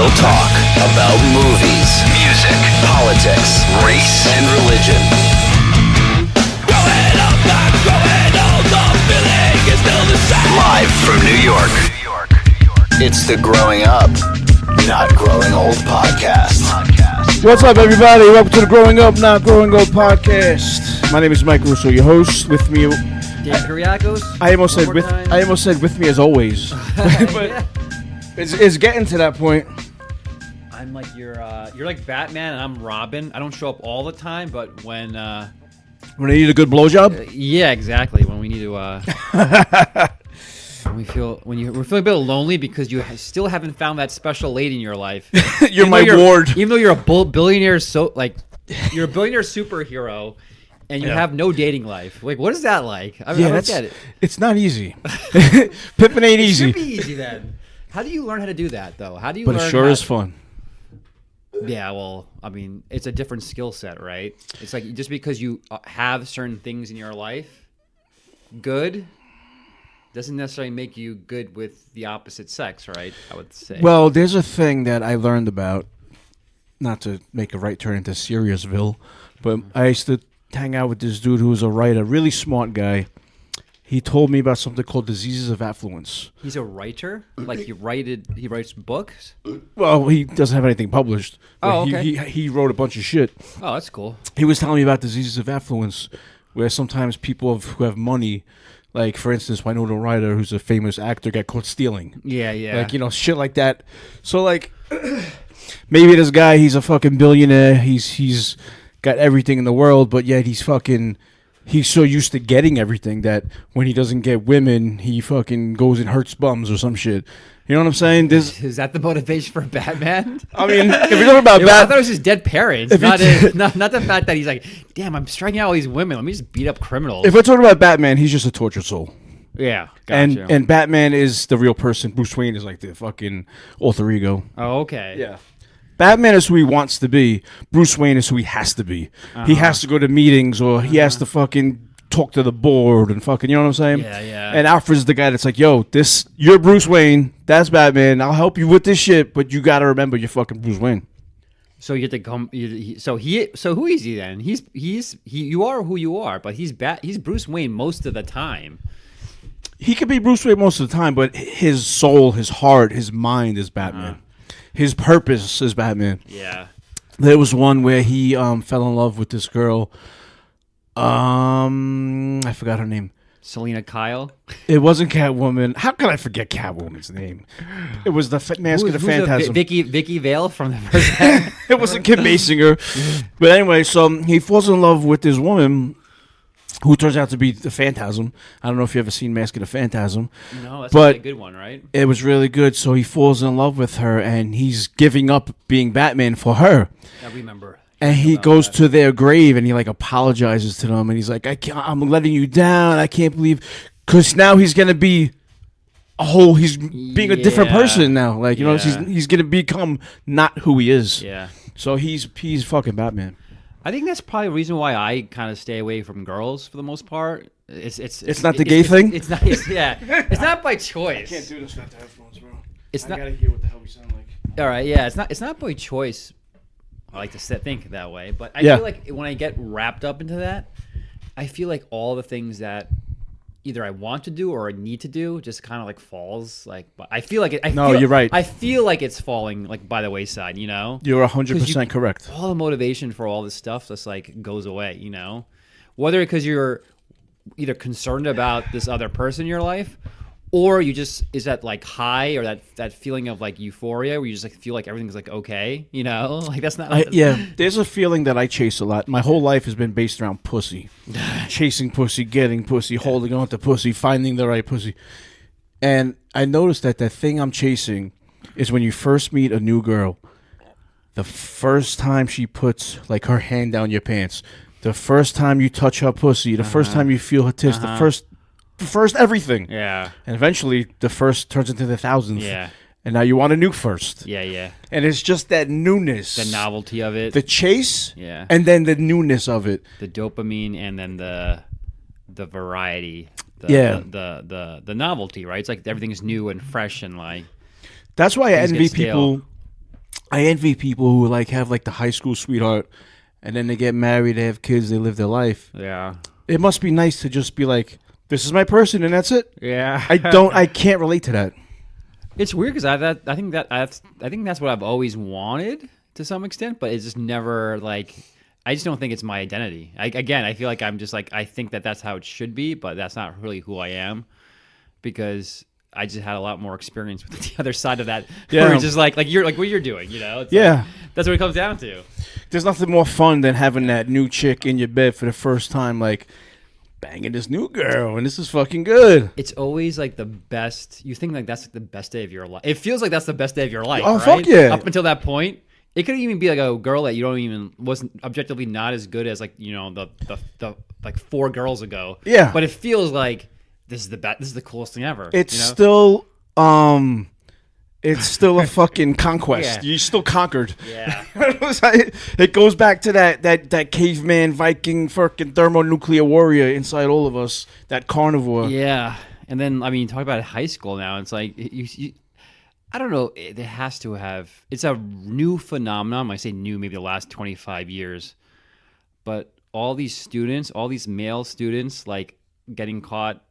We'll talk about movies, music, politics, race, and religion. Growing up, not growing old, the feeling is still the same. Live from New York, it's the Growing Up, Not Growing Old podcast. What's up, everybody? Welcome to the Growing Up, Not Growing Old podcast. My name is Mike Russo, your host. With me, Dan Kuriakos. I almost said with me as always, but it's getting to that point. I'm like you're like Batman and I'm Robin. I don't show up all the time, but when I need a good blowjob. yeah, exactly. When we need to when we're feeling a bit lonely because you still haven't found that special lady in your life. You're my ward. Even though you're a billionaire, you're a billionaire superhero. And you have no dating life. Like, what is that like? I don't get it. It's not easy. Pippin' ain't easy. It should be easy then. How do you learn how to do that, though? How do you? But learn it sure is fun. Yeah, well, I mean, it's a different skill set, right? It's like just because you have certain things in your life, good, doesn't necessarily make you good with the opposite sex, right? I would say. Well, there's a thing that I learned about, not to make a right turn into Seriousville, but I used to hang out with this dude who was a writer, really smart guy. He told me about something called diseases of affluence. He's a writer? Like he writes books? Well, he doesn't have anything published. Oh, okay. He wrote a bunch of shit. Oh, that's cool. He was telling me about diseases of affluence, where sometimes people who have money, like for instance, Winona Ryder, who's a famous actor, got caught stealing. Yeah. Like, shit like that. So like, maybe this guy, he's a fucking billionaire. He's got everything in the world, but yet he's so used to getting everything that when he doesn't get women, he fucking goes and hurts bums or some shit. You know what I'm saying? Is that the motivation for Batman? I mean, if you're talking about I thought it was his dead parents, not the fact that he's like, damn, I'm striking out all these women. Let me just beat up criminals. If we're talking about Batman, he's just a tortured soul. Yeah, gotcha. And Batman is the real person. Bruce Wayne is like the fucking alter ego. Oh, okay. Yeah. Batman is who he wants to be. Bruce Wayne is who he has to be. He has to go to meetings or he has to fucking talk to the board and fucking, you know what I'm saying? Yeah. And Alfred's the guy that's like, yo, you're Bruce Wayne. That's Batman. I'll help you with this shit, but you got to remember you're fucking Bruce Wayne. So you get to come. So who is he then? You are who you are, but he's Bruce Wayne most of the time. He could be Bruce Wayne most of the time, but his soul, his heart, his mind is Batman. His purpose is Batman. Yeah. There was one where he fell in love with this girl. I forgot her name. Selena Kyle. It wasn't Catwoman. How could I forget Catwoman's name? It was the Mask of the Phantasm. Vicky Vale from the first. It wasn't Kim Basinger. But anyway, so he falls in love with this woman who turns out to be the Phantasm. I don't know if you ever seen Mask of the Phantasm. No, that's but a good one, right? It was really good. So he falls in love with her, and he's giving up being Batman for her. I remember. And he goes to their grave, and he like apologizes to them, and he's like, I'm letting you down. I can't believe, because now he's gonna be he's being a different person now. Like, you know, he's gonna become not who he is. Yeah. So he's fucking Batman. I think that's probably the reason why I kind of stay away from girls for the most part. It's not the gay thing? It's not. It's not by choice. I can't do this without the headphones, bro. I gotta hear what the hell we sound like. All right, yeah. It's not by choice. I like to think that way, but I feel like when I get wrapped up into that, I feel like all the things that either I want to do or I need to do just kind of like falls. Like, but I feel like it. You're right. I feel like it's falling like by the wayside. You know, you're 100% correct. All the motivation for all this stuff just like goes away. You know, whether because you're either concerned about this other person in your life, or you just is that like high or that feeling of like euphoria where you just like feel like everything's like okay. You know, like that's not. There's a feeling that I chase a lot. My whole life has been based around pussy, chasing pussy, getting pussy, holding on to pussy, finding the right pussy. And I noticed that thing I'm chasing is when you first meet a new girl, the first time she puts like her hand down your pants, the first time you touch her pussy, the first time you feel her tits, the first everything. Yeah. And eventually the first turns into the thousandth. Yeah. And now you want a new first. Yeah. And it's just that newness. The novelty of it. The chase. Yeah. And then the newness of it. The dopamine and then the variety. The novelty, right? It's like everything's new and fresh and like. That's why I envy people I envy people who like have like the high school sweetheart, and then they get married, they have kids, they live their life. Yeah. It must be nice to just be like, this is my person, and that's it. Yeah. I can't relate to that. It's weird because I think that's what I've always wanted to some extent, but it's just never like. I just don't think it's my identity. I feel like I'm just like I think that that's how it should be, but that's not really who I am because I just had a lot more experience with the other side of that. Yeah. Where it's just like you're like what you're doing, you know? It's Yeah. like, that's what it comes down to. There's nothing more fun than having that new chick in your bed for the first time, like banging this new girl, and this is fucking good. It's always like the best. You think like that's like the best day of your life. It feels like that's the best day of your life. Oh, right? fuck yeah. Up until that point. It could even be like a girl that you don't even wasn't objectively not as good as like you know the like 4 girls ago. Yeah. But it feels like this is the coolest thing ever. It's you know? still a fucking conquest. Yeah. You still conquered. Yeah. It goes back to that caveman Viking fucking thermonuclear warrior inside all of us. That carnivore. Yeah. And then I mean talk about high school now. It's like you I don't know. It has to have. It's a new phenomenon. I say new, maybe the last 25 years. But all these students, all these male students, like getting caught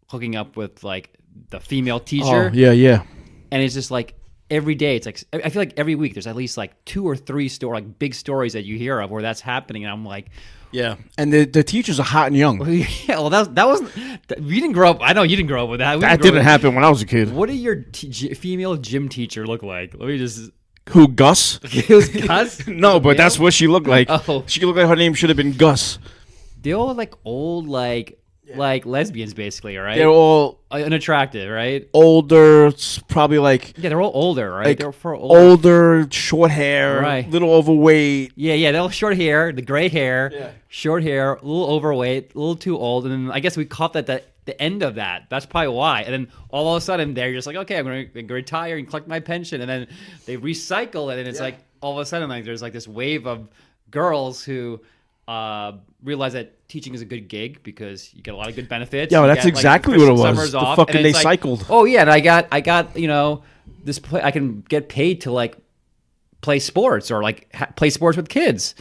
hooking up with like the female teacher. Oh, yeah. And it's just like every day. It's like I feel like every week there's at least like 2 or 3 like big stories that you hear of where that's happening, and I'm like. Yeah, and the teachers are hot and young. Yeah, well, that was you didn't grow up. I know you didn't grow up with that. That didn't happen when I was a kid. What did your female gym teacher look like? Let me just. Who, Gus? It was Gus. No, but that's what she looked like. Oh. She looked like her name should have been Gus. They all like old, like lesbians, basically, right? They're all unattractive, right? older, it's probably like Yeah, they're all older, right? like they're for older, short hair, Right. little overweight. Yeah, they're all short hair, the gray hair, Yeah. short hair, a little overweight, a little too old, and then I guess we caught that the end of that. That's probably why. And then all of a sudden, they're just like, okay, I'm going to retire and collect my pension, and then they recycle it, and it's like all of a sudden, like there's like this wave of girls who realize that teaching is a good gig because you get a lot of good benefits. Yeah, well, You that's get, like, exactly what it was. summers The off, fucking and it's they like, cycled. Oh yeah, and I got you know this I can get paid to like play sports or like play sports with kids.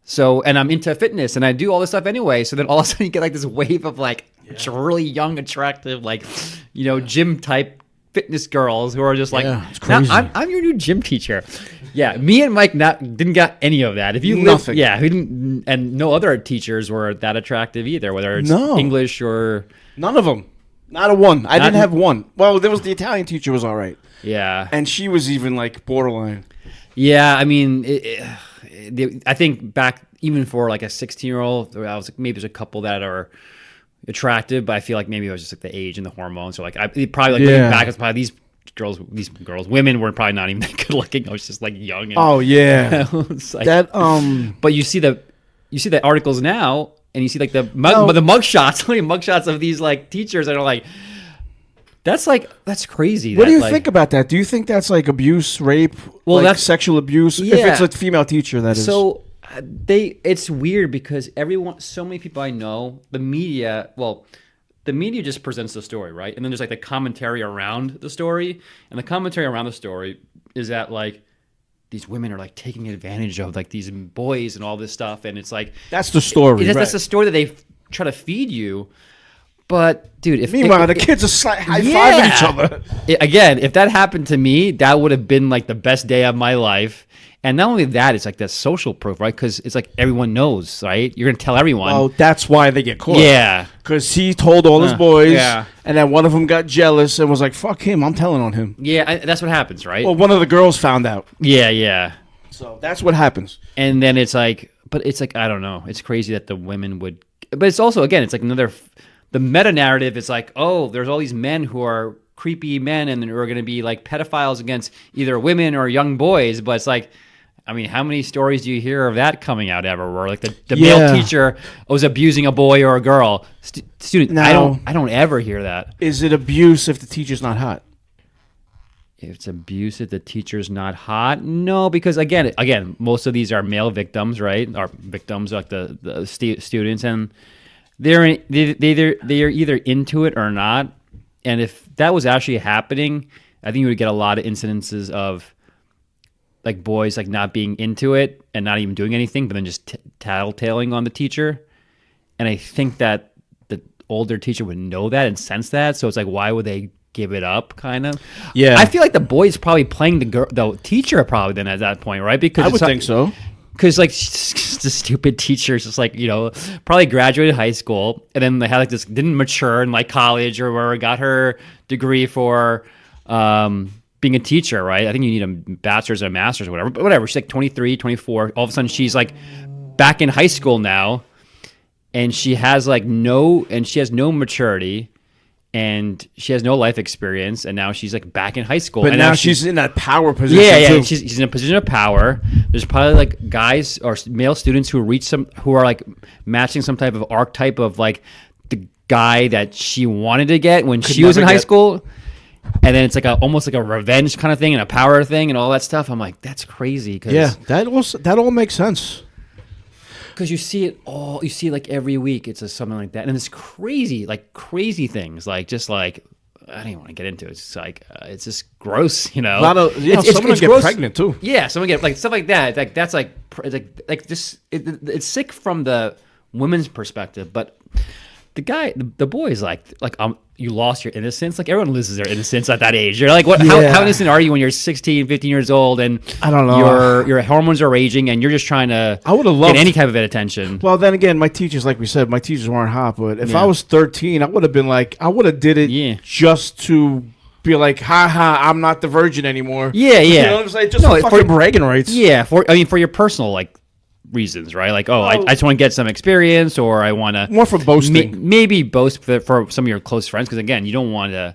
So and I'm into fitness and I do all this stuff anyway. So then all of a sudden you get like this wave of like really young, attractive, like you know gym type fitness girls who are just like, Yeah, it's crazy. I'm your new gym teacher. Yeah, me and Mike didn't got any of that. If you Nothing. we didn't, and no other teachers were that attractive either, whether it's No. English or None of them. Not a one. I didn't have one. Well, there was the Italian teacher was all right, yeah. and she was even like borderline. Yeah, I mean, I think back even for like a 16-year-old, I was like, maybe there's a couple that are attractive, but I feel like maybe it was just like the age and the hormones, or like probably like looking back, it's probably these girls, women were probably not even that good looking. I was just like young. And, Oh yeah, it's like, that But you see the articles now, and you see like the mugshots, like mugshots of these like teachers that are like. That's crazy. What do you think about that? Do you think that's like abuse, rape, Well, like that's- sexual abuse? If Yeah. it's a female teacher, that is. So it's weird because so many people I know, the media just presents the story, right? And then there's like the commentary around the story, and the commentary around the story is that like these women are like taking advantage of like these boys and all this stuff, and it's like that's the story. that's right. the story that they try to feed you. But dude, Meanwhile, the kids are high-fiving each other. Again, if that happened to me, that would have been like the best day of my life. And not only that, it's like that social proof, right? Because it's like everyone knows, right? You're gonna tell everyone. Oh, that's why they get caught. Yeah, Because he told all his boys, yeah. and then one of them got jealous and was like, fuck him, I'm telling on him. yeah, that's what happens, right? Well, one of the girls found out. Yeah. So that's what happens. And then it's like, but it's like I don't know. It's crazy that the women would, but it's also again, it's like the meta narrative is like, oh, there's all these men who are creepy men and who are going to be like pedophiles against either women or young boys. But it's like, I mean, how many stories do you hear of that coming out ever? Where like the male teacher was abusing a boy or a girl student? Now, I don't ever hear that. Is it abuse if the teacher's not hot? If it's abuse if the teacher's not hot, no, because again, most of these are male victims, right? Are victims like the students, and they're either into it or not. And if that was actually happening, I think you would get a lot of incidences of like boys like not being into it and not even doing anything, but then just tattletaling on the teacher. And I think that the older teacher would know that and sense that. So it's like, why would they give it up? Kind of. Yeah. I feel like the boy's probably playing the teacher probably then at that point, right? Because I would think so. Because like the stupid teachers, just like probably graduated high school and then they had like this didn't mature in like college or wherever, got her degree for being a teacher, right? I think you need a bachelor's and a master's or whatever. But whatever, she's like 23, 24. All of a sudden, she's like back in high school now, and she has no maturity, and she has no life experience, and now she's like back in high school. But and now she's in that power position. Yeah, too. she's in a position of power. There's probably like guys or male students who are like matching some type of archetype of like the guy that she wanted to get when she was in high school. And then it's like almost like a revenge kind of thing and a power thing and all that stuff. I'm like, that's crazy. Yeah, that all makes sense. Because you see it like every week. It's something like that, and it's crazy things. Like just like I don't even want to get into it. It's just like it's just gross, A lot of someone get pregnant too. Yeah, someone get like stuff like that. Like that's like just it's sick from the women's perspective, but the boy is like you lost your innocence. Like everyone loses their innocence at that age. You're like, what? Yeah. How innocent are you when you're 16, 15 years old and I don't know. Your hormones are raging and you're just trying to get any type of attention. Well, then again, my teachers, like we said, weren't hot. But if I was 13, I would have been like, I would have did it just to be like, ha ha, I'm not the virgin anymore. Yeah. You know what I'm saying? Just for bragging rights. Yeah, for your personal like reasons, right? Like, I just want to get some experience, or I want to more for boasting. Maybe boast for some of your close friends, because again, you don't want to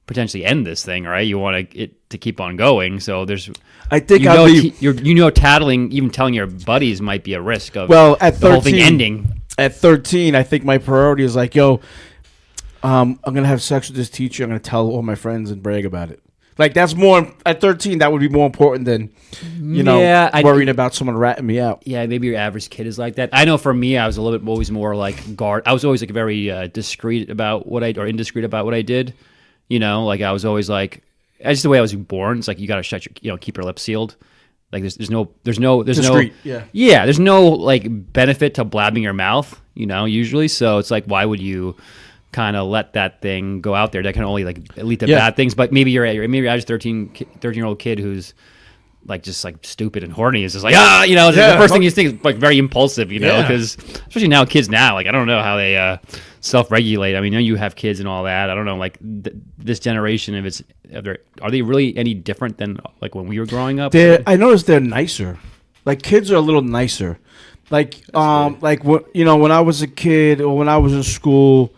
potentially end this thing, right? You want it to keep on going. So there's, I think tattling, even telling your buddies might be a risk of at 13, the whole thing ending. At 13, I think my priority is like, I'm gonna have sex with this teacher. I'm gonna tell all my friends and brag about it. Like that's more at 13. That would be more important than worrying about someone ratting me out. Yeah, maybe your average kid is like that. I know for me, I was always more like guard. I was always like very discreet about indiscreet about what I did. Like I was always like, that's just the way I was born. It's like you got to keep your lips sealed. Like there's no discreet, there's no like benefit to blabbing your mouth. Usually, so it's like why would you kind of let that thing go out there that can only like lead to bad things? But maybe your average 13-year-old kid who's like just like stupid and horny is just like the first thing you think is like very impulsive, because especially now kids now, like I don't know how they self-regulate. I mean, you have kids and all that. I don't know, like this generation, are they really any different than like when we were growing up? I noticed they're nicer. Like kids are a little nicer. Like when I was a kid or when I was in school,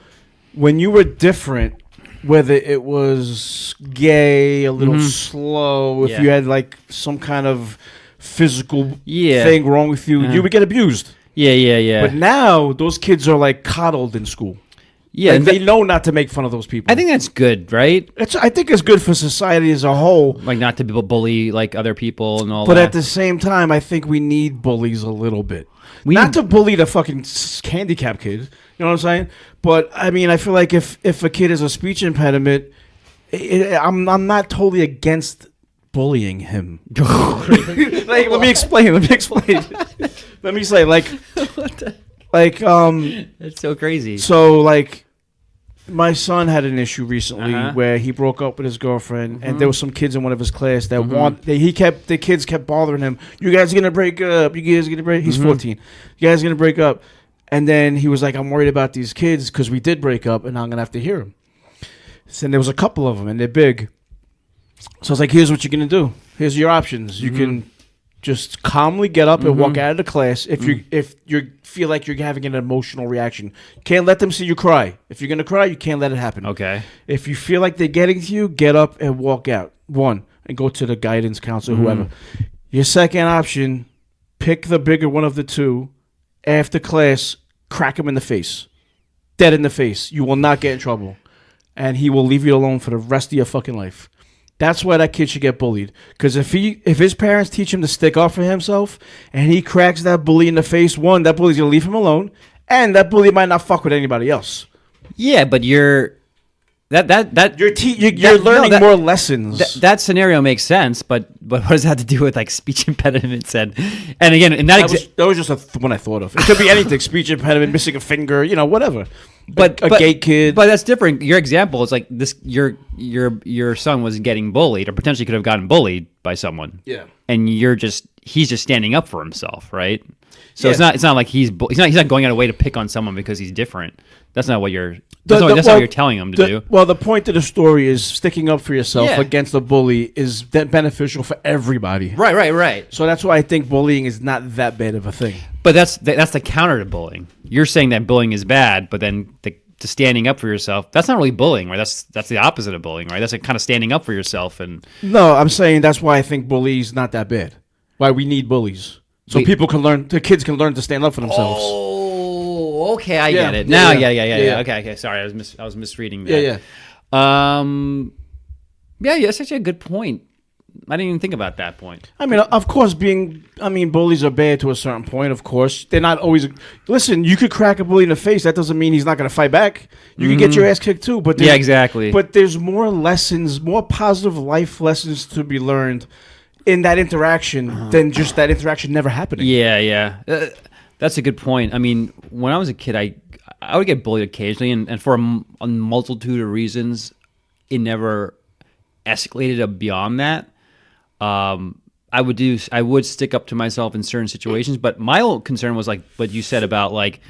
when you were different, whether it was gay, a little slow, if you had like some kind of physical thing wrong with you, you would get abused. Yeah. But now those kids are like coddled in school. Yeah, like they know not to make fun of those people. I think that's good, right? I think it's good for society as a whole. Like not to bully like other people and all that. But at the same time, I think we need bullies a little bit. Not to bully the fucking handicap kid. You know what I'm saying? But I mean, I feel like if a kid has a speech impediment, I'm not totally against bullying him. Like, let me explain. Let me say, like, that's so crazy. So, like, my son had an issue recently where he broke up with his girlfriend, and there was some kids in one of his class that the kids kept bothering him. You guys are gonna break up. You guys are gonna break. He's 14. You guys are gonna break up. And then he was like, I'm worried about these kids because we did break up, and I'm gonna have to hear them. So there was a couple of them, and they're big. So I was like, here's what you're gonna do. Here's your options. You can just calmly get up and walk out of the class if you feel like you're having an emotional reaction. Can't let them see you cry. If you're gonna cry, you can't let it happen. Okay. If you feel like they're getting to you, get up and walk out. One, and go to the guidance counselor, whoever. Your second option, pick the bigger one of the two. After class, crack him in the face. Dead in the face. You will not get in trouble. And he will leave you alone for the rest of your fucking life. That's why that kid should get bullied. Because if his parents teach him to stick up for himself and he cracks that bully in the face, one, that bully's going to leave him alone. And that bully might not fuck with anybody else. Yeah, but you're that you're learning more lessons. That scenario makes sense, but what does that have to do with like speech impediments and again, in that was just one I thought of. It could be anything: speech impediment, missing a finger, whatever. But a gay kid. But that's different. Your example is like this: your son was getting bullied, or potentially could have gotten bullied by someone. Yeah. And he's just standing up for himself, right? So it's not like he's not going out of way to pick on someone because he's different. That's not what that's not what you're telling him to do. Well, the point of the story is sticking up for yourself against a bully is beneficial for everybody. Right. So that's why I think bullying is not that bad of a thing. But that's the counter to bullying. You're saying that bullying is bad, but then to standing up for yourself, that's not really bullying, right? That's the opposite of bullying, right? That's like kind of standing up for yourself. And no, I'm saying that's why I think bullying is not that bad. Why we need bullies. So people can learn, the kids can learn to stand up for themselves. Oh, okay, I get it. Now, yeah. Okay, sorry, I was misreading that. Yeah. That's actually a good point. I didn't even think about that point. I mean, of course, bullies are bad to a certain point, of course. They're not always... Listen, you could crack a bully in the face. That doesn't mean he's not going to fight back. You could get your ass kicked, too. But exactly. But there's more lessons, more positive life lessons to be learned in that interaction than just that interaction never happening. Yeah. That's a good point. I mean, when I was a kid, I would get bullied occasionally, and for a multitude of reasons, it never escalated beyond that. I would stick up to myself in certain situations, but my old concern was like what you said about like,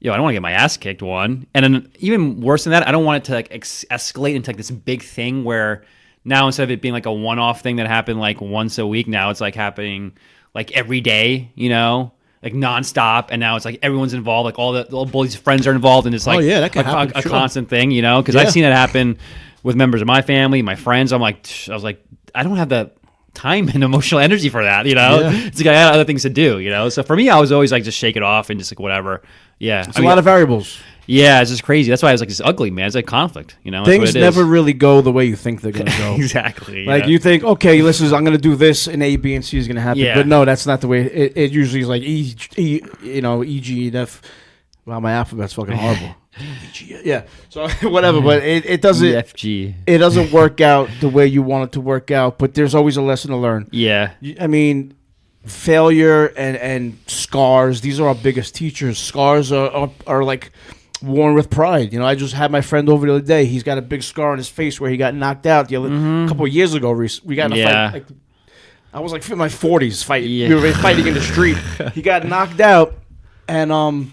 I don't want to get my ass kicked, one, and then even worse than that, I don't want it to like escalate into like this big thing where now instead of it being like a one-off thing that happened like once a week, now it's like happening like every day, like nonstop, and now it's like everyone's involved, like all the bullies' friends are involved, and it's like a constant thing, because I've seen it happen with members of my family, my friends. I was like, I don't have the time and emotional energy for that, It's like I had other things to do, So for me, I was always like just shake it off and just like whatever. Yeah, it's a lot of variables. Yeah, it's just crazy. That's why I was like, it's ugly, man. It's like conflict, Things never really go the way you think they're going to go. Exactly. Like you think, okay, listen, I'm going to do this, and A, B, and C is going to happen. Yeah. But no, that's not the way. It usually is like E, G, and F. Wow, my alphabet's fucking horrible. Yeah. So whatever, but it doesn't. EFG. It doesn't work out the way you want it to work out. But there's always a lesson to learn. Yeah. I mean, failure and scars. These are our biggest teachers. Scars are like worn with pride. I just had my friend over the other day. He's got a big scar on his face where he got knocked out a couple of years ago. We got in a fight. Like, I was like in my 40s fighting. Yeah. We were fighting in the street. He got knocked out, and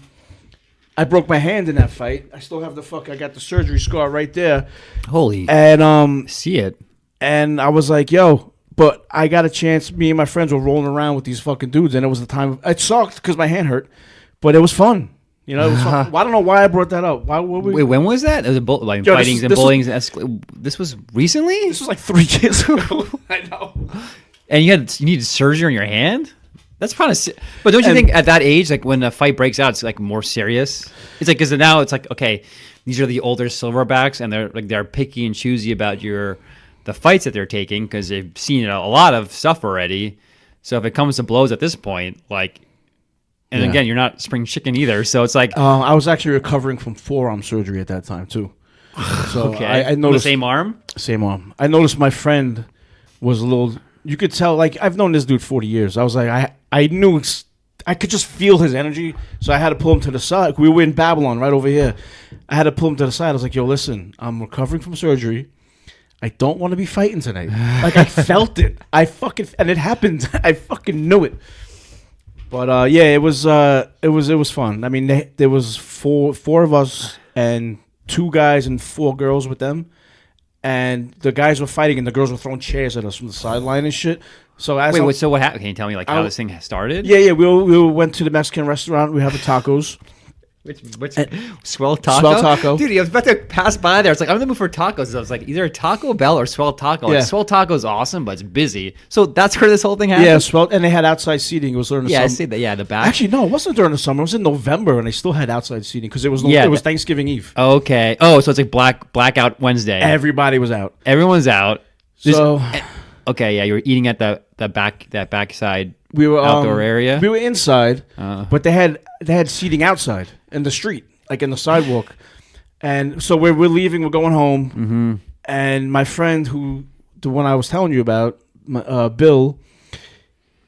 I broke my hand in that fight. I still have I got the surgery scar right there. Holy. And see it. And I was like, yo, but I got a chance. Me and my friends were rolling around with these fucking dudes, and it was the time. It sucked because my hand hurt, but it was fun. It was fun. Well, I don't know why I brought that up. Why were we? Wait, when was that? It was fightings and bullying. This was recently? This was like 3 years ago. I know. And you needed surgery on your hand? That's kind of, but don't you think at that age, like when a fight breaks out, it's like more serious? It's like, because now it's like, okay, these are the older silverbacks, and they're picky and choosy about the fights that they're taking because they've seen a lot of stuff already. So if it comes to blows at this point, like, and again, you're not spring chicken either. So it's like, I was actually recovering from forearm surgery at that time too. So okay, I noticed the same arm. Same arm. I noticed my friend was a little. You could tell, like, I've known this dude 40 years. I was like, I knew, I could just feel his energy, so I had to pull him to the side. We were in Babylon, right over here. I had to pull him to the side. I was like, yo, listen, I'm recovering from surgery. I don't want to be fighting tonight. Like, I felt it. And it happened. I fucking knew it. But, it was fun. I mean, there was four of us and 2 guys and 4 girls with them. And the guys were fighting, and the girls were throwing chairs at us from the sideline and shit. So so what happened? Can you tell me how this thing started? Yeah. We went to the Mexican restaurant. We have the tacos. Which Swell Taco? Swell Taco. Dude, I was about to pass by there. It's like, I'm in the mood for tacos. I was like, either a Taco Bell or Swell Taco. Like, Swell Taco is awesome, but it's busy. So that's where this whole thing happened? Yeah, Swell, and they had outside seating. It was during the summer. Yeah, I see that. Yeah, the back. Actually, no, it wasn't during the summer. It was in November, and they still had outside seating because it was Thanksgiving Eve. Okay. Oh, so it's like Blackout Wednesday. Everybody was out. Everyone's out. So... Okay, yeah, you were eating at the backside we were outdoor area. We were inside, but they had seating outside in the street, like in the sidewalk. And so we're leaving. We're going home. And my friend, the one I was telling you about, Bill,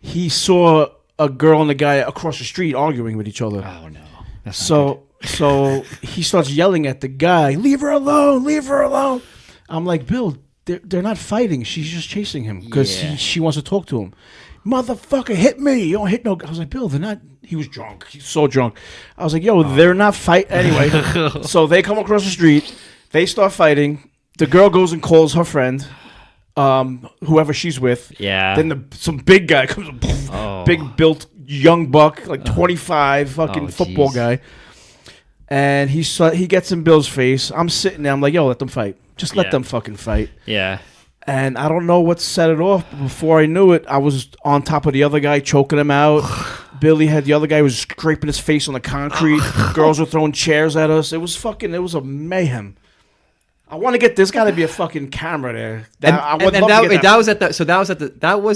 he saw a girl and a guy across the street arguing with each other. Oh no! So he starts yelling at the guy, "Leave her alone! Leave her alone!" I'm like, Bill, they're not fighting. She's just chasing him because she wants to talk to him. Motherfucker, hit me! You don't hit no. I was like, Bill, they're not. He was drunk. He's so drunk. I was like, yo, they're not fight anyway. So they come across the street. They start fighting. The girl goes and calls her friend, whoever she's with. Yeah. Then some big guy comes, big built young buck, like 25, fucking football guy. And he gets in Bill's face. I'm sitting there. I'm like, yo, let them fight. Just let them fucking fight. Yeah. And I don't know what set it off. But before I knew it, I was on top of the other guy, choking him out. Billy had the other guy was scraping his face on the concrete. Girls were throwing chairs at us. It was a mayhem. I want to get this got to be a fucking camera there. That was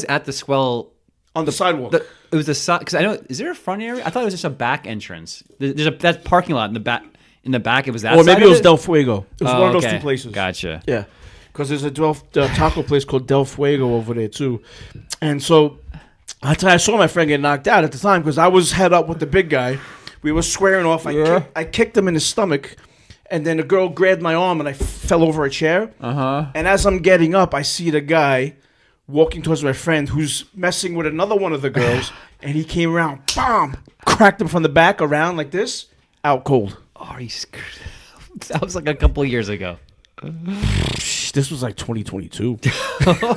at the Swell on the sidewalk. It was the side because I know. Is there a front area? I thought it was just a back entrance. There's that parking lot in the back. In the back, it was that. Or maybe it was Del Fuego. It was one of those two places. Gotcha. Yeah, because there's a taco place called Del Fuego over there too, and so I saw my friend get knocked out at the time because I was head up with the big guy. We were squaring off. I kicked him in his stomach. And then a girl grabbed my arm and I fell over a chair. And as I'm getting up, I see the guy walking towards my friend who's messing with another one of the girls. And he came around, bam, cracked him from the back around like this, out cold. Oh, he's that was like a couple of years ago. This was like 2022.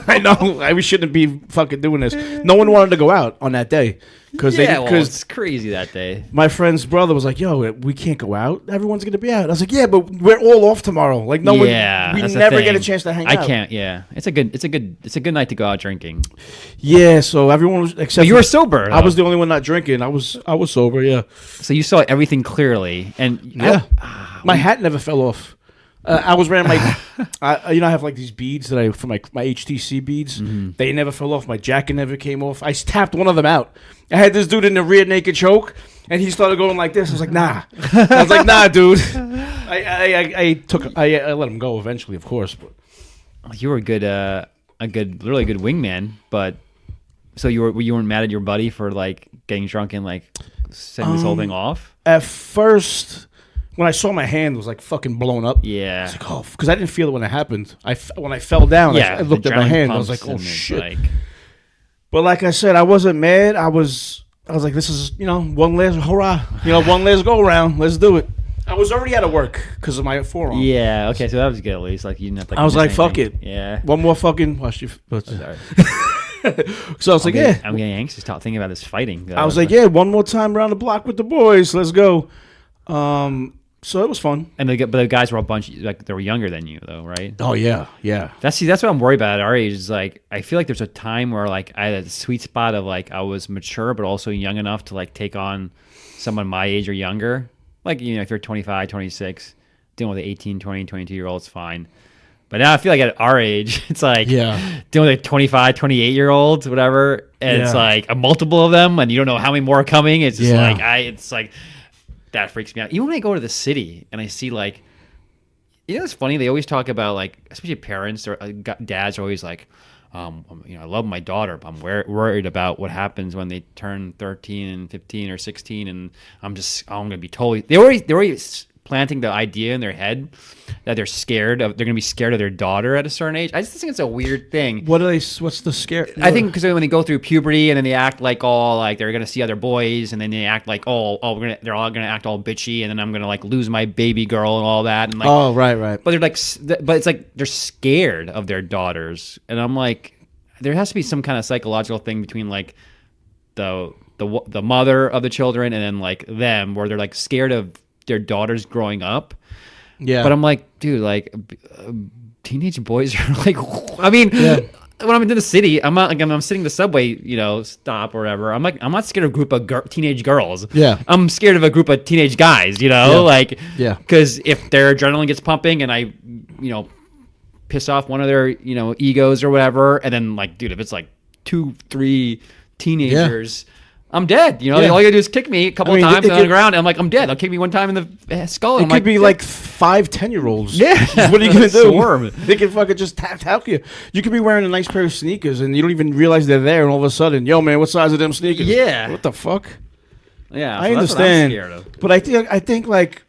I know. We shouldn't be fucking doing this. No one wanted to go out on that day. Because it's crazy that day. My friend's brother was like, yo, we can't go out. Everyone's going to be out. I was like, yeah, but we're all off tomorrow. Like, no one, we never get a chance to hang out. I can't, yeah. It's a good night to go out drinking. Yeah, so everyone was, except but you were sober, though. I was the only one not drinking. I was sober, yeah. So you saw everything clearly. And yeah. My hat never fell off. I was wearing my, I have like these beads that for my HTC beads. Mm-hmm. They never fell off. My jacket never came off. I tapped one of them out. I had this dude in the rear naked choke, and he started going like this. I was like, nah. I was like, nah, dude. I let him go eventually, of course. But you were really good wingman. But so you weren't mad at your buddy for like getting drunk and like setting this whole thing off? At first. When I saw my hand was like fucking blown up. Yeah. I was like, oh, because I didn't feel it when it happened. When I fell down, I looked at my hand. I was like, oh shit. But like I said, I wasn't mad. I was like, this is one last hurrah. One last go around. Let's do it. I was already out of work because of my forearm. Yeah. Okay. So that was good at least. Like you didn't have to. I was like, fuck it. Yeah. One more fucking. Watch you. Sorry. So I was like, yeah. I'm getting anxious thinking about this fighting. I was like, yeah, one more time around the block with the boys. Let's go. So it was fun. And the guys were a bunch, like they were younger than you, though, right? Oh yeah, yeah. That's what I'm worried about at our age. Is like I feel like there's a time where like I had a sweet spot of like I was mature but also young enough to like take on someone my age or younger. Like if you're 25, 26, dealing with an 18, 20, 22-year-old is fine. But now I feel like at our age, it's like dealing with a 25, 28-year-old, whatever, and it's like a multiple of them, and you don't know how many more are coming. It's just it's like. That freaks me out. Even when I go to the city and I see like, it's funny. They always talk about like, especially parents or dads are always like, I love my daughter, but I'm worried about what happens when they turn 13 and 15 or 16, and I'm going to be totally. They're already planting the idea in their head that they're going to be scared of their daughter at a certain age. I just think it's a weird thing. What's the scare? I think because when they go through puberty and then they act like all like they're going to see other boys, and then they act like they're all going to act all bitchy, and then I'm going to like lose my baby girl and all that. And like, right. But they're like, but it's like they're scared of their daughters, and I'm like, there has to be some kind of psychological thing between like the mother of the children and then like them, where they're like scared of their daughters growing up. Yeah. But I'm like, dude, like teenage boys are like, I mean, when I'm in the city, I'm not like I'm sitting in the subway, stop or whatever. I'm like, I'm not scared of a group of teenage girls. Yeah. I'm scared of a group of teenage guys, because if their adrenaline gets pumping and I, piss off one of their, egos or whatever. And then like, dude, if it's like 2-3 teenagers, I'm dead. You know, Yeah. all you gotta do is kick me a couple I mean, of times it on the could- ground, and I'm like, I'm dead. They'll kick me one time in the skull. And It I'm could like, be like 5, 10-year-olds. Yeah. What are you gonna do? Swarm. They can fucking just tap you. You could be wearing a nice pair of sneakers and you don't even realize they're there, and all of a sudden, yo man, what size are them sneakers? Yeah. What the fuck? yeah, I so that's what I'm understand, scared of. but I think like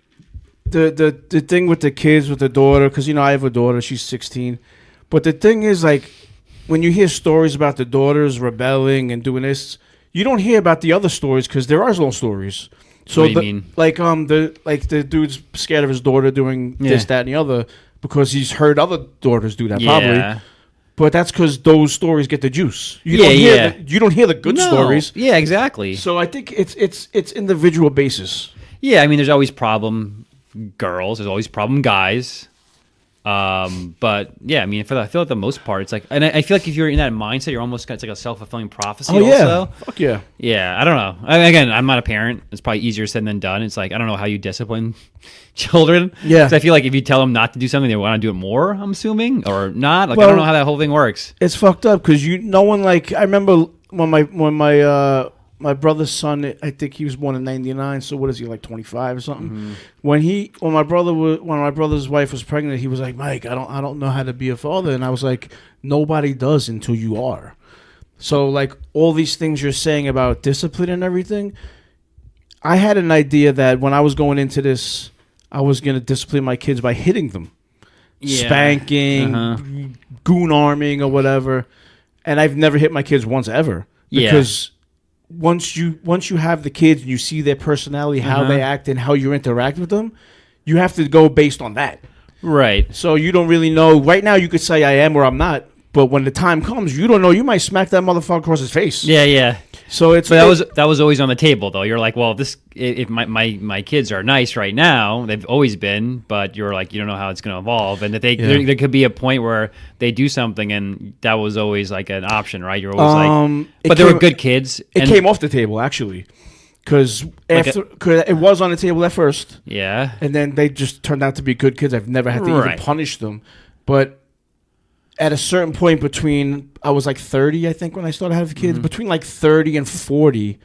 the thing with the kids, with the daughter, because I have a daughter, she's 16. But the thing is, like, when you hear stories about the daughters rebelling and doing this, you don't hear about the other stories because there are no stories. So What do you mean? the dude's scared of his daughter doing this, that, and the other because he's heard other daughters do that probably. But that's because those stories get the juice. You don't hear the good stories. Yeah, exactly. So I think it's individual basis. Yeah, I mean, there's always problem girls. There's always problem guys. But yeah, I mean, I feel like the most part, it's like, and I feel like if you're in that mindset, you're almost, it's like a self-fulfilling prophecy. Also. Fuck yeah. Yeah, I don't know. Again, I'm not a parent. It's probably easier said than done. It's like, I don't know how you discipline children. Yeah. 'Cause I feel like if you tell them not to do something, they want to do it more, I'm assuming, or not. Like, I Well, don't know how that whole thing works. It's fucked up because no one, like, I remember when my brother's son, I think he was born in '99. So what is he, like 25 or something? Mm-hmm. When my brother's wife was pregnant, he was like, Mike, I don't know how to be a father, and I was like, nobody does until you are. So like all these things you're saying about discipline and everything, I had an idea that when I was going into this, I was gonna discipline my kids by hitting them, spanking, goon arming, or whatever. And I've never hit my kids once ever because. Once you have the kids and you see their personality, how they act, and how you interact with them, you have to go based on that. Right. So you don't really know. Right now, you could say I am or I'm not, but when the time comes, you don't know. You might smack that motherfucker across his face. Yeah, yeah. So it's. But that was always on the table, though. You're like, well, if my kids are nice right now, they've always been, but you're like, you don't know how it's going to evolve, and that there could be a point where they do something, and that was always like an option, right? You're always like, but they were good kids. It came off the table actually, because it was on the table at first. Yeah. And then they just turned out to be good kids. I've never had to even punish them, but. At a certain point I was like 30, I think, when I started having kids. Between like 30 and 40,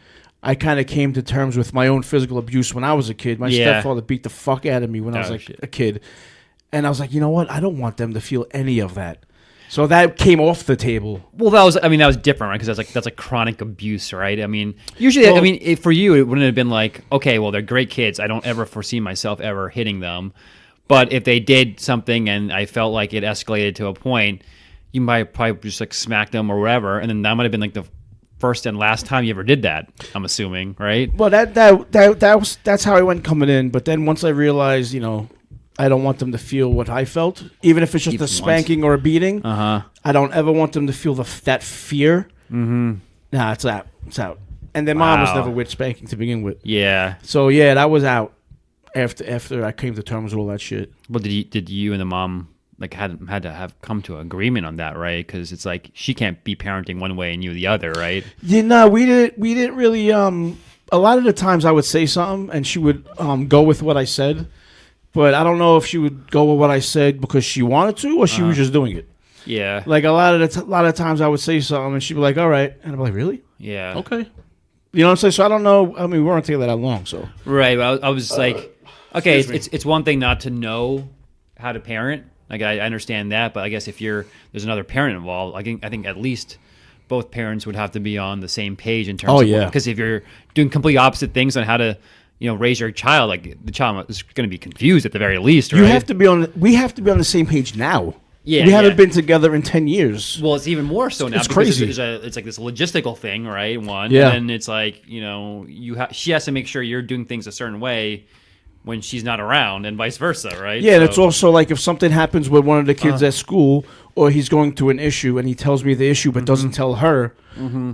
I kind of came to terms with my own physical abuse when I was a kid. My stepfather beat the fuck out of me when I was like a kid. And I was like, you know what? I don't want them to feel any of that. So that came off the table. Well, that was different, right? Because that's like chronic abuse, right? I mean, usually, for you, it wouldn't have been like, okay, well, they're great kids. I don't ever foresee myself ever hitting them. But if they did something and I felt like it escalated to a point, you might probably just like smack them or whatever, and then that might have been like the first and last time you ever did that. I'm assuming, right? Well, that's how I went coming in. But then once I realized, I don't want them to feel what I felt, even if it's just a spanking or a beating. I don't ever want them to feel that fear. Mm-hmm. Nah, it's out. It's out. And their mom was never with spanking to begin with. Yeah. So yeah, that was out. After I came to terms with all that shit. Well, did you and the mom like had to have come to an agreement on that, right? Because it's like she can't be parenting one way and you the other, right? Yeah, no, we didn't really. A lot of the times I would say something and she would go with what I said, but I don't know if she would go with what I said because she wanted to or she was just doing it. Yeah. Like a lot of times I would say something and she'd be like, "All right," and I'd be like, "Really? Yeah. Okay." You know what I'm saying? So I don't know. I mean, we weren't together that long, so right. I was like. Okay, it's one thing not to know how to parent. Like I understand that, but I guess if there's another parent involved, I think at least both parents would have to be on the same page in terms of because if you're doing completely opposite things on how to raise your child, like the child is going to be confused at the very least. Right? We have to be on the same page now. Yeah, we haven't been together in 10 years. Well, it's even more so now. It's crazy. It's like this logistical thing, right? And then it's like she has to make sure you're doing things a certain way when she's not around, and vice versa, right? Yeah, and it's also like if something happens with one of the kids at school, or he's going through an issue, and he tells me the issue but doesn't tell her,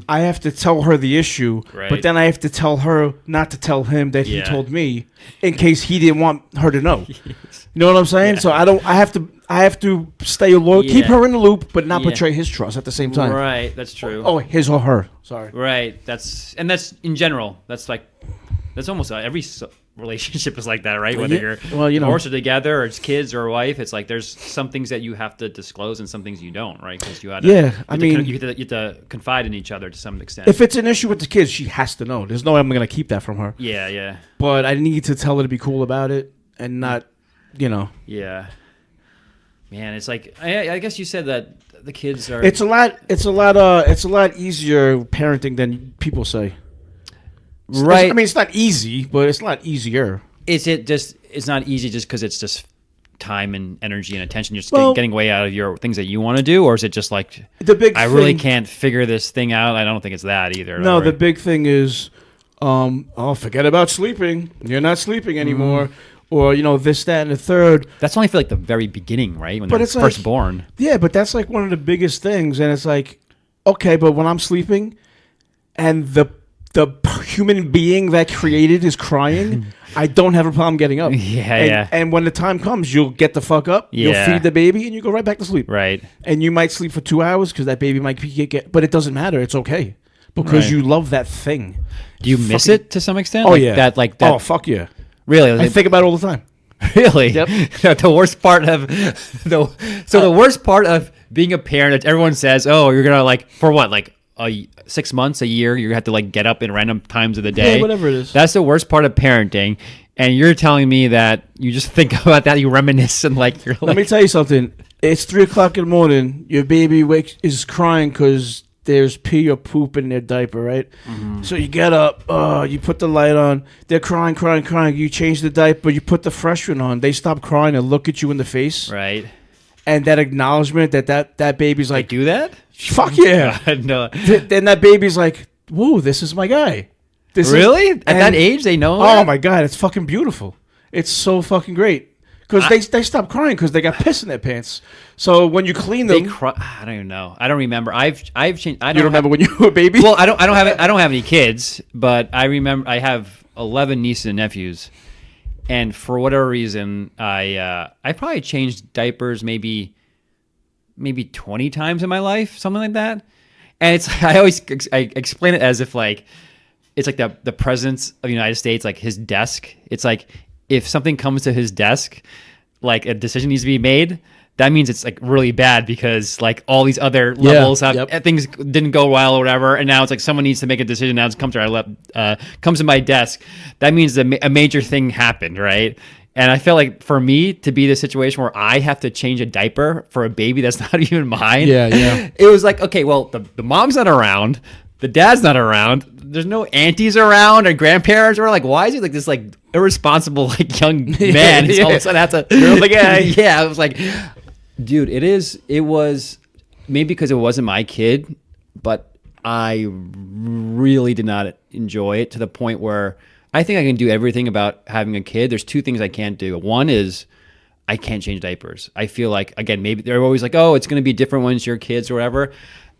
I have to tell her the issue, but then I have to tell her not to tell him that he told me, in case he didn't want her to know. You know what I'm saying? So I have to stay loyal, keep her in the loop, but not betray his trust at the same time. Right, that's true. Oh, his or her. Sorry. Right, that's in general. That's almost relationship is like that, right? Whether you're you know, divorced or together, or it's kids or a wife, it's like there's some things that you have to disclose and some things you don't, right? Because you had to, you have to confide in each other to some extent. If it's an issue with the kids, she has to know. There's no way I'm going to keep that from her. Yeah. But I need to tell her to be cool about it and not, you know. Yeah. Man, it's like I guess you said that the kids are. It's a lot easier parenting than people say. Right. I mean, it's not easy, but it's a lot easier. Is it just? It's not easy just because it's just time and energy and attention. You're just getting way out of your things that you want to do, or is it just like the big? I really can't figure this thing out. I don't think it's that either. No, right? The big thing is, forget about sleeping. You're not sleeping anymore. Or, you know, this, that, and the third. That's only for like the very beginning, right? When they're first born. Yeah, but that's like one of the biggest things. And it's like, okay, but when I'm sleeping and the human being that created is crying, I don't have a problem getting up. Yeah. And when the time comes, you'll get the fuck up. Yeah. You'll feed the baby and you go right back to sleep. Right. And you might sleep for 2 hours because that baby might get, but it doesn't matter. It's okay. Because you love that thing. Do you miss it to some extent? Oh, yeah. That. Oh, fuck yeah. Really? I think about it all the time. Really? Yep. The worst part of the worst part of being a parent, everyone says, "Oh, you're gonna like for what, like 6 months, a year, you're gonna have to like get up in random times of the day." Yeah, whatever it is. That's the worst part of parenting, and you're telling me that you just think about that, you reminisce, and like you're. Let me tell you something. It's 3:00 in the morning. Your baby is crying because there's pee or poop in their diaper, right? Mm-hmm. So you get up, you put the light on. They're crying. You change the diaper, you put the fresh one on. They stop crying and look at you in the face. Right. And that acknowledgement that baby's like, do that? Fuck yeah. God, no. Then that baby's like, whoa, this is my guy. Really? At that age, they know Oh, that? my God. It's fucking beautiful. It's so fucking great. Because they stop crying because they got piss in their pants. So when you clean them, I don't even know. I don't remember. I've changed. You don't remember when you were a baby? Well, I don't have any kids, but I remember I have 11 nieces and nephews, and for whatever reason, I probably changed diapers maybe 20 times in my life, something like that. And it's I explain it as if like it's like the president of the United States, like his desk. It's like if something comes to his desk, like a decision needs to be made, that means it's like really bad because like all these other levels things didn't go well or whatever, and now it's like someone needs to make a decision. Now it comes to my desk. That means a major thing happened, right? And I feel like for me to be the situation where I have to change a diaper for a baby that's not even mine. Yeah. It was like, okay, well, the mom's not around. The dad's not around. There's no aunties around or grandparents. Or like, why is he like this like irresponsible like young man? All of a sudden have to. You're the guy. Yeah, I was like, dude, it was maybe because it wasn't my kid, but I really did not enjoy it to the point where I think I can do everything about having a kid. There's two things I can't do. One is I can't change diapers. I feel like, again, maybe they're always like, oh, it's going to be different when it's your kids or whatever.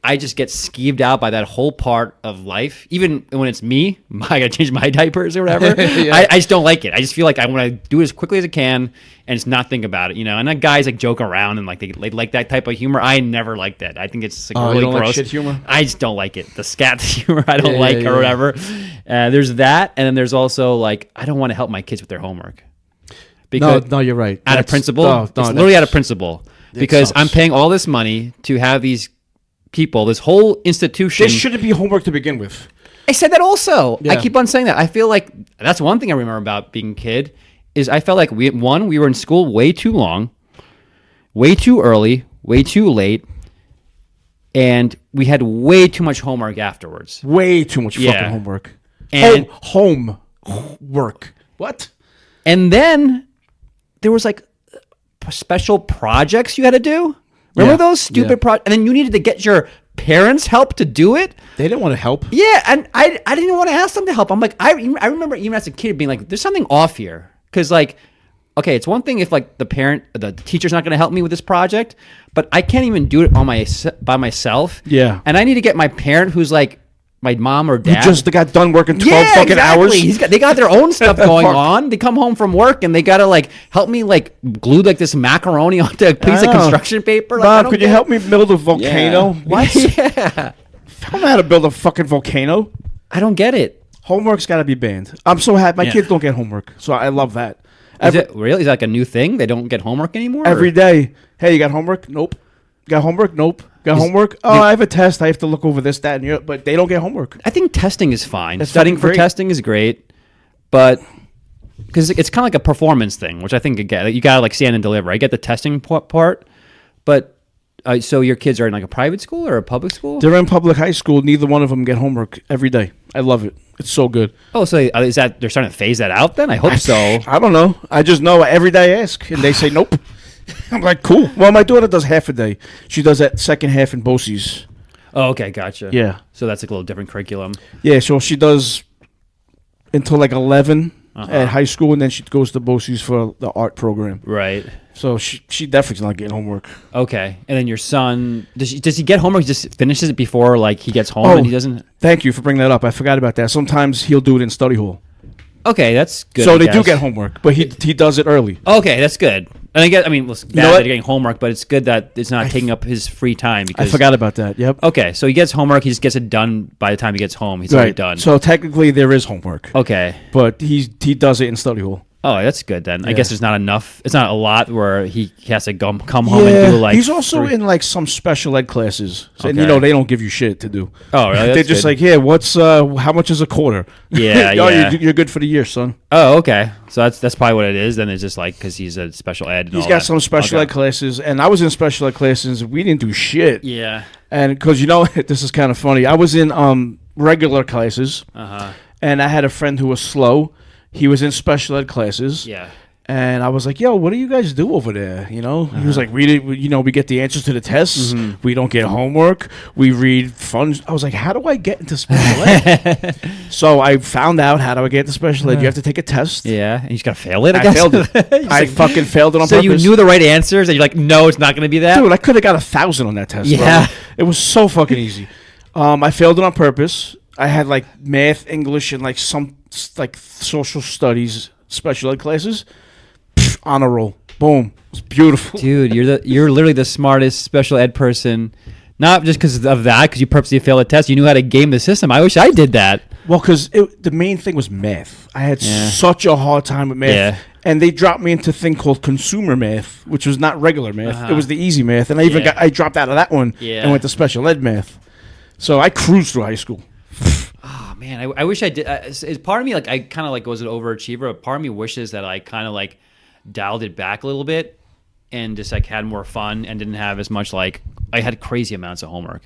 I just get skeeved out by that whole part of life. Even when it's me, I got to change my diapers or whatever. I just don't like it. I just feel like I want to do it as quickly as I can and just not think about it, you know. And then guys like joke around and like they like that type of humor. I never like that. I think it's like really you don't gross. Like shit humor? I just don't like it. The scat humor I don't like or whatever. There's that, and then there's also like I don't want to help my kids with their homework. Because no, you're right. Out of principle, it's literally out of principle. Because I'm paying all this money to have these people, this whole institution. This shouldn't be homework to begin with. I said that also. Yeah. I keep on saying that. I feel like that's one thing I remember about being a kid is I felt like we were in school way too long, way too early, way too late, and we had way too much homework afterwards. Way too much fucking homework. And homework. What? And then there was like special projects you had to do. Remember those stupid projects? And then you needed to get your parents' help to do it. They didn't want to help. Yeah, and I didn't want to ask them to help. I'm like, I remember even as a kid being like, there's something off here. Because like, okay, it's one thing if like the teacher's not going to help me with this project, but I can't even do it by myself. Yeah. And I need to get my parent who's like, my mom or dad. Who just got done working 12 fucking hours. They got their own stuff going on. They come home from work and they got to like help me like glue like this macaroni onto a piece of construction paper. Like, Mom, could you help me build a volcano? Yeah. What? Yeah. I don't know how to build a fucking volcano. I don't get it. Homework's got to be banned. I'm so happy. My kids don't get homework, so I love that. Is it really? Is that like a new thing? They don't get homework anymore? Every day. Hey, you got homework? Nope. Got homework? Nope. Got homework? Oh, I have a test. I have to look over this, that, and the other. But they don't get homework. I think testing is fine. That's Studying for great. testing is great, but because it's kind of like a performance thing, which I think again you gotta like stand and deliver. I get the testing part, but so your kids are in like a private school or a public school? They're in public high school. Neither one of them get homework every day. I love it. It's so good. Oh, so is that they're starting to phase that out? Then I hope so. I don't know. I just know every day I ask, and they say nope. I'm like, cool. Well, my daughter does half a day. She does that second half in BOCES. Oh, okay, gotcha. Yeah. So that's like a little different curriculum. Yeah, so she does until like 11 at high school, and then she goes to BOCES for the art program. Right. So she definitely's not getting homework. Okay. And then your son, does he get homework? He just finishes it before like he gets home and he doesn't? Thank you for bringing that up. I forgot about that. Sometimes he'll do it in study hall. Okay, that's good. So I they do guess. get homework, but he does it early. Okay, that's good. And I guess, well, it's bad know that what? they're getting homework, but it's good that it's not taking up his free time. I Because forgot about that. Yep. Okay, so he gets homework. He just gets it done by the time he gets home. He's already done. So technically there is homework. Okay. But he does it in study hall. Oh, that's good then. I Yeah. guess there's not enough. It's not a lot where he has to come home and do like. he's also 3 in like some special ed classes, and Okay. they don't give you shit to do. Oh, really? They're That's just good. like, yeah, what's how much is a quarter? Yeah, Oh, yeah. you're good for the year, son. Oh, okay. So that's probably what it is. Then it's just like because he's a special ed. And He's all got that. some special Okay. ed classes, and I was in special ed classes. We didn't do shit. Yeah. And because this is kind of funny. I was in regular classes, and I had a friend who was slow. He was in special ed classes. Yeah. And I was like, yo, what do you guys do over there? He was like, we get the answers to the tests. We don't get homework. We read fun. I was like, how do I get into special ed? So I found out how do I get into special ed. You have to take a test. Yeah, and you just gotta fail it. I I guess. failed it. I fucking failed it on So purpose. you knew the right answers, and you're like, no, it's not gonna be that. Dude, I could have got 1,000 on that test. Yeah. Bro. It was so fucking easy. I failed it on purpose. I had like math, English, and like some like social studies special ed classes. On a roll. Boom. It was beautiful. Dude, you're literally the smartest special ed person. Not just because of that, because you purposely failed a test. You knew how to game the system. I wish I did that. Well, because the main thing was math. I had such a hard time with math. Yeah. And they dropped me into a thing called consumer math, which was not regular math. It was the easy math. And I dropped out of that one and went to special ed math. So I cruised through high school. Oh man, I wish I did. Is part of me like I kind of like was an overachiever. But part of me wishes that I kind of like dialed it back a little bit and just like had more fun and didn't have as much like I had crazy amounts of homework.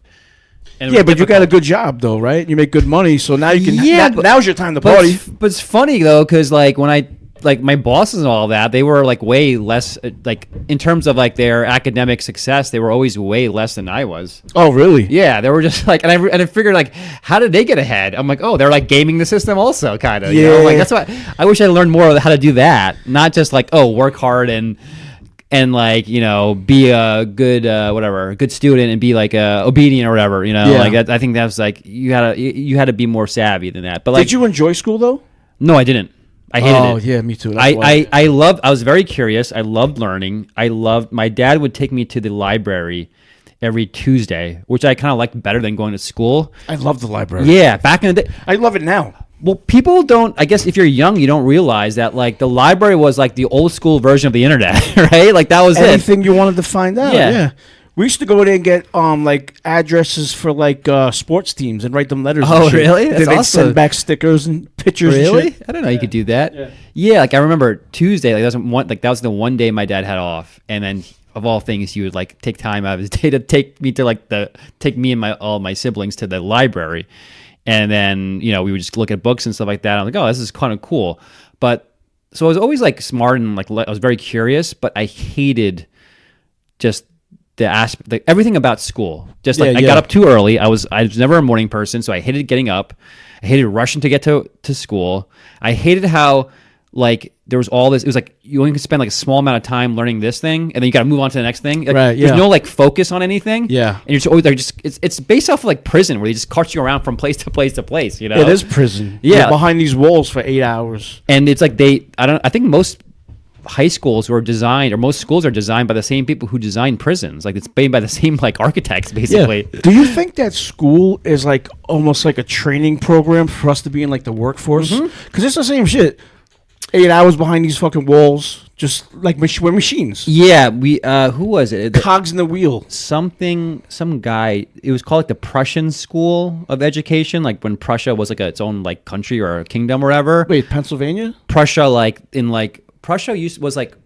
And Yeah, but you got a good job though, right? You make good money, so now you can. Yeah, now's your time to But party. but it's funny though, because like when I like my bosses and all that, they were like way less like in terms of like their academic success, they were always way less than I was. Oh, really? Yeah, they were just like, and I figured like, how did they get ahead? I'm like, oh, they're like gaming the system also, kind of. You know? Like Yeah. that's what I wish I learned more of how to do that, not just like work hard and like be a good good student and be like obedient or whatever. Yeah. Like that, I think that's like you had to be be more savvy than that. But like, Did you enjoy school though? no, I didn't. I hated it. Oh, yeah, me too. That's why. I was very curious. I loved learning. My dad would take me to the library every Tuesday, which I kind of liked better than going to school. I love the library. Yeah, back in the day. I love it now. Well, people don't, I guess if you're young, you don't realize that like the library was like the old school version of the internet, right? Like that was it. Anything you wanted to find out. Yeah. Yeah. We used to go there and get like addresses for like sports teams and write them letters. Oh, and shit. really? Then That's they'd awesome. send back stickers and pictures. Really? And shit. I don't know you could do that. Yeah, like I remember Tuesday, like that was the one day my dad had off, and then of all things, he would like take time out of his day to take me and all my siblings to the library, and then we would just look at books and stuff like that. I'm like, oh, this is kind of cool, but so I was always like smart and like I was very curious, but I hated just the aspect, like everything about school. Just like I got up too early. I was never a morning person, so I hated getting up. I hated rushing to get to school. I hated how like there was all this. It was like you only could spend like a small amount of time learning this thing, and then you got to move on to the next thing. Like, Right, yeah. There's no like focus on anything. Yeah. And you're just always like it's based off of like prison where they just cart you around from place to place to place. You know. It is prison. Yeah. You're behind these walls for 8 hours. And it's like I think most high schools were designed, or most schools are designed by the same people who design prisons. Like it's made by the same like architects, basically. Yeah. Do you think that school is like almost like a training program for us to be in like the workforce? Because it's the same shit. 8 hours behind these fucking walls, just like we're machines. Yeah, we who was it? Cogs in the wheel. Some guy. It was called like the Prussian School of Education, like when Prussia was like its own like country or a kingdom or whatever. Wait, Pennsylvania? Prussia, Prussia was like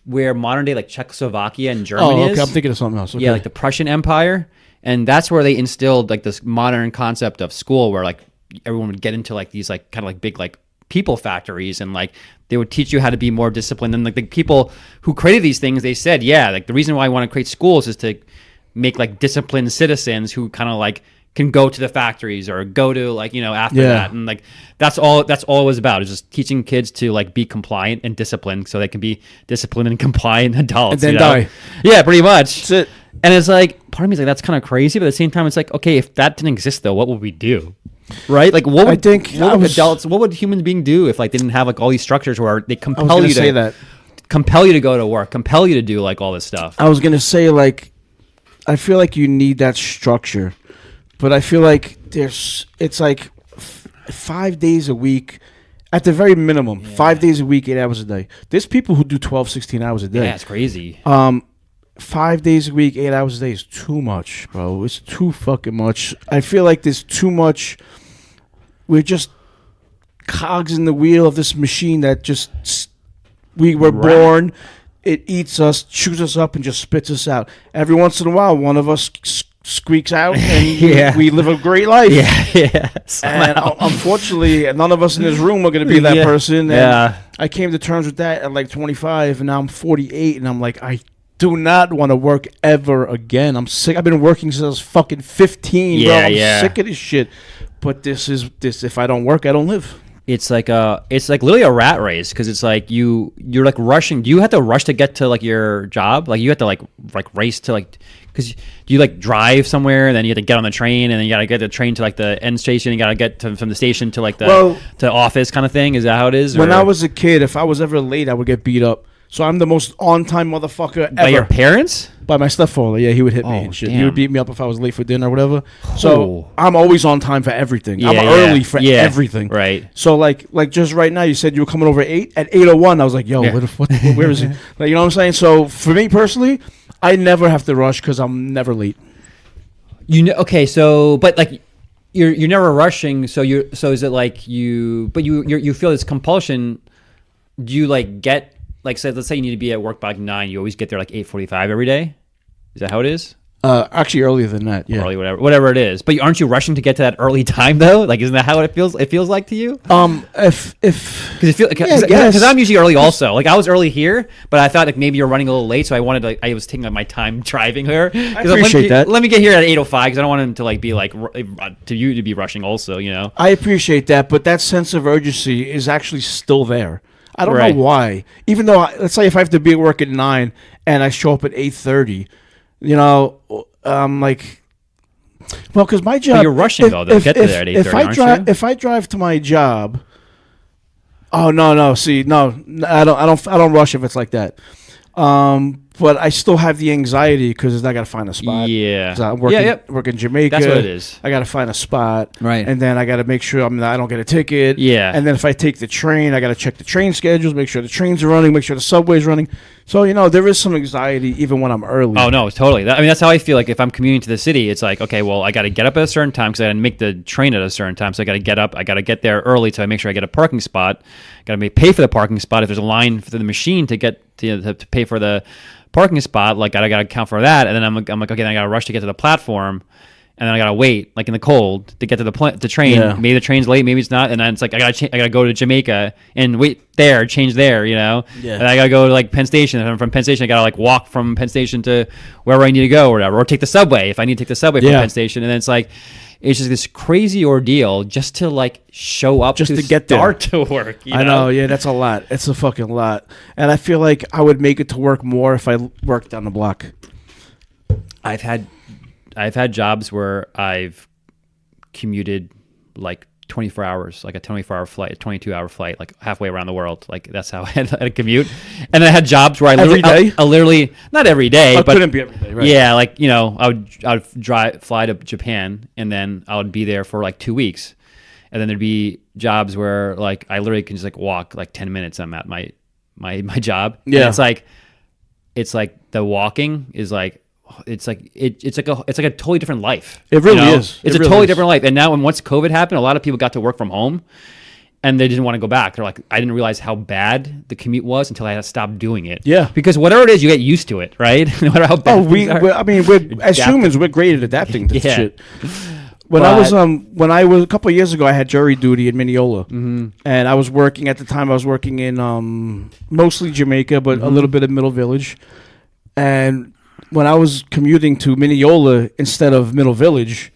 where modern day like Czechoslovakia and Germany Oh, okay. is. I'm thinking of something else. Okay. Yeah, like the Prussian Empire, and that's where they instilled like this modern concept of school, where like everyone would get into like these like kind of like big like people factories, and like they would teach you how to be more disciplined. And like the people who created these things, they said, yeah, like the reason why I want to create schools is to make like disciplined citizens who kind of like can go to the factories or go to like, you know, after that. And like that's all it was about, is just teaching kids to like be compliant and disciplined so they can be disciplined and compliant adults. And then die. Yeah, pretty much. That's it. And it's like, part of me is like, that's kind of crazy, but at the same time, it's like, okay, if that didn't exist though, what would we do? Right? Like what would what would human being do if like they didn't have like all these structures where they compel you to go to work, compel you to do like all this stuff? I was gonna say, like, I feel like you need that structure, but I feel like it's like 5 days a week at the very minimum. 5 days a week, 8 hours a day. There's people who do 12, 16 hours a day. Yeah, it's crazy. 5 days a week, 8 hours a day is too much, bro. It's too fucking much. I feel like there's too much. We're just cogs in the wheel of this machine that just we were born. It eats us, chews us up, and just spits us out. Every once in a while, one of us squeaks out, and we live a great life. And unfortunately, none of us in this room are going to be that person. And I came to terms with that at like 25, and now I'm 48, and I'm like, I do not want to work ever again. I'm sick. I've been working since I was fucking 15, bro. I'm sick of this shit. But this. If I don't work, I don't live. It's like literally a rat race, because it's like you're like rushing. Do you have to rush to get to like your job? Like you have to like race to like, because do you like drive somewhere and then you have to get on the train and then you got to get the train to like the end station, you got to get from the station to like to office kind of thing? Is that how it is? When I was a kid, if I was ever late, I would get beat up. So I'm the most on-time motherfucker ever. By your parents? By my stepfather. Yeah, he would hit me and shit. He would beat me up if I was late for dinner or whatever. So I'm always on time for everything. I'm early for everything. Right. So like just right now, you said you were coming over at 8. At 8:01, I was like, yo, where is he? Like, you know what I'm saying? So for me personally, I never have to rush because I'm never late. Okay, so but like you're never rushing. So is it like you feel this compulsion? Do you like get like, say, let's say you need to be at work by like 9, you always get there like 8:45 every day? Is that how it is? Actually, earlier than that. Yeah. Early, whatever it is. But aren't you rushing to get to that early time though? Like, isn't that how it feels? It feels like to you? Because I'm usually early also. Like I was early here, but I thought like maybe you're running a little late, so I was taking like my time driving here. I appreciate that. Let me get here at 8:05 because I don't want him to like be like to you to be rushing also. You know. I appreciate that, but that sense of urgency is actually still there. I don't know why. Even though, let's say if I have to be at work at 9 and I show up at 8:30, you know, like, well, because my job. But you're rushing though. They'll get there at 8:30, aren't you? If I drive to my job, no. See, no, I don't rush if it's like that. But I still have the anxiety because I got to find a spot. Yeah. I'm working in Jamaica. That's what it is. I got to find a spot. Right. And then I got to make sure I don't get a ticket. Yeah. And then if I take the train, I got to check the train schedules, make sure the trains are running, make sure the subway's running. So, you know, there is some anxiety even when I'm early. Oh, no, totally. That's how I feel. Like if I'm commuting to the city, it's like, okay, well, I got to get up at a certain time because I got to make the train at a certain time. So I got to get up. I got to get there early to make sure I get a parking spot. Got to pay for the parking spot. If there's a line for the machine to get to pay for the parking spot, like I gotta account for that, and then I'm like, okay, then I gotta rush to get to the platform, and then I gotta wait, like in the cold, to get to the train. Yeah. Maybe the train's late, maybe it's not, and then it's like I gotta go to Jamaica and wait there, change there, you know. Yeah. And I gotta go to like Penn Station, and from Penn Station I gotta like walk from Penn Station to wherever I need to go, or whatever, or take the subway if I need to take the subway from Penn Station, and then it's like. It's just this crazy ordeal just to like show up, just to get there, start to work. I know, yeah, that's a lot. It's a fucking lot, and I feel like I would make it to work more if I worked down the block. I've had jobs where I've commuted like 24 hours, like a 24-hour flight, a 22-hour flight, like halfway around the world. Like that's how I had a commute. And then I had jobs where I Every day? I literally, not every day, It but couldn't be every day, right? yeah, like, you know, I would fly to Japan, and then I would be there for like 2 weeks. And then there'd be jobs where like I literally can just like walk like 10 minutes. I'm at my job. Yeah. And it's like the walking is like, it's like a totally different life. It really you know? is. It's It a really totally is. different life. And now, once COVID happened, a lot of people got to work from home, and they didn't want to go back. They're like, I didn't realize how bad the commute was until I had to stop doing it. Yeah. Because whatever it is, you get used to it, right? No matter how bad. Oh, we're as humans, we're great at adapting to Yeah. shit. When I was a couple of years ago, I had jury duty in Mineola, and I was working at the time. I was working in mostly Jamaica, but a little bit of Middle Village. And when I was commuting to Mineola instead of Middle Village,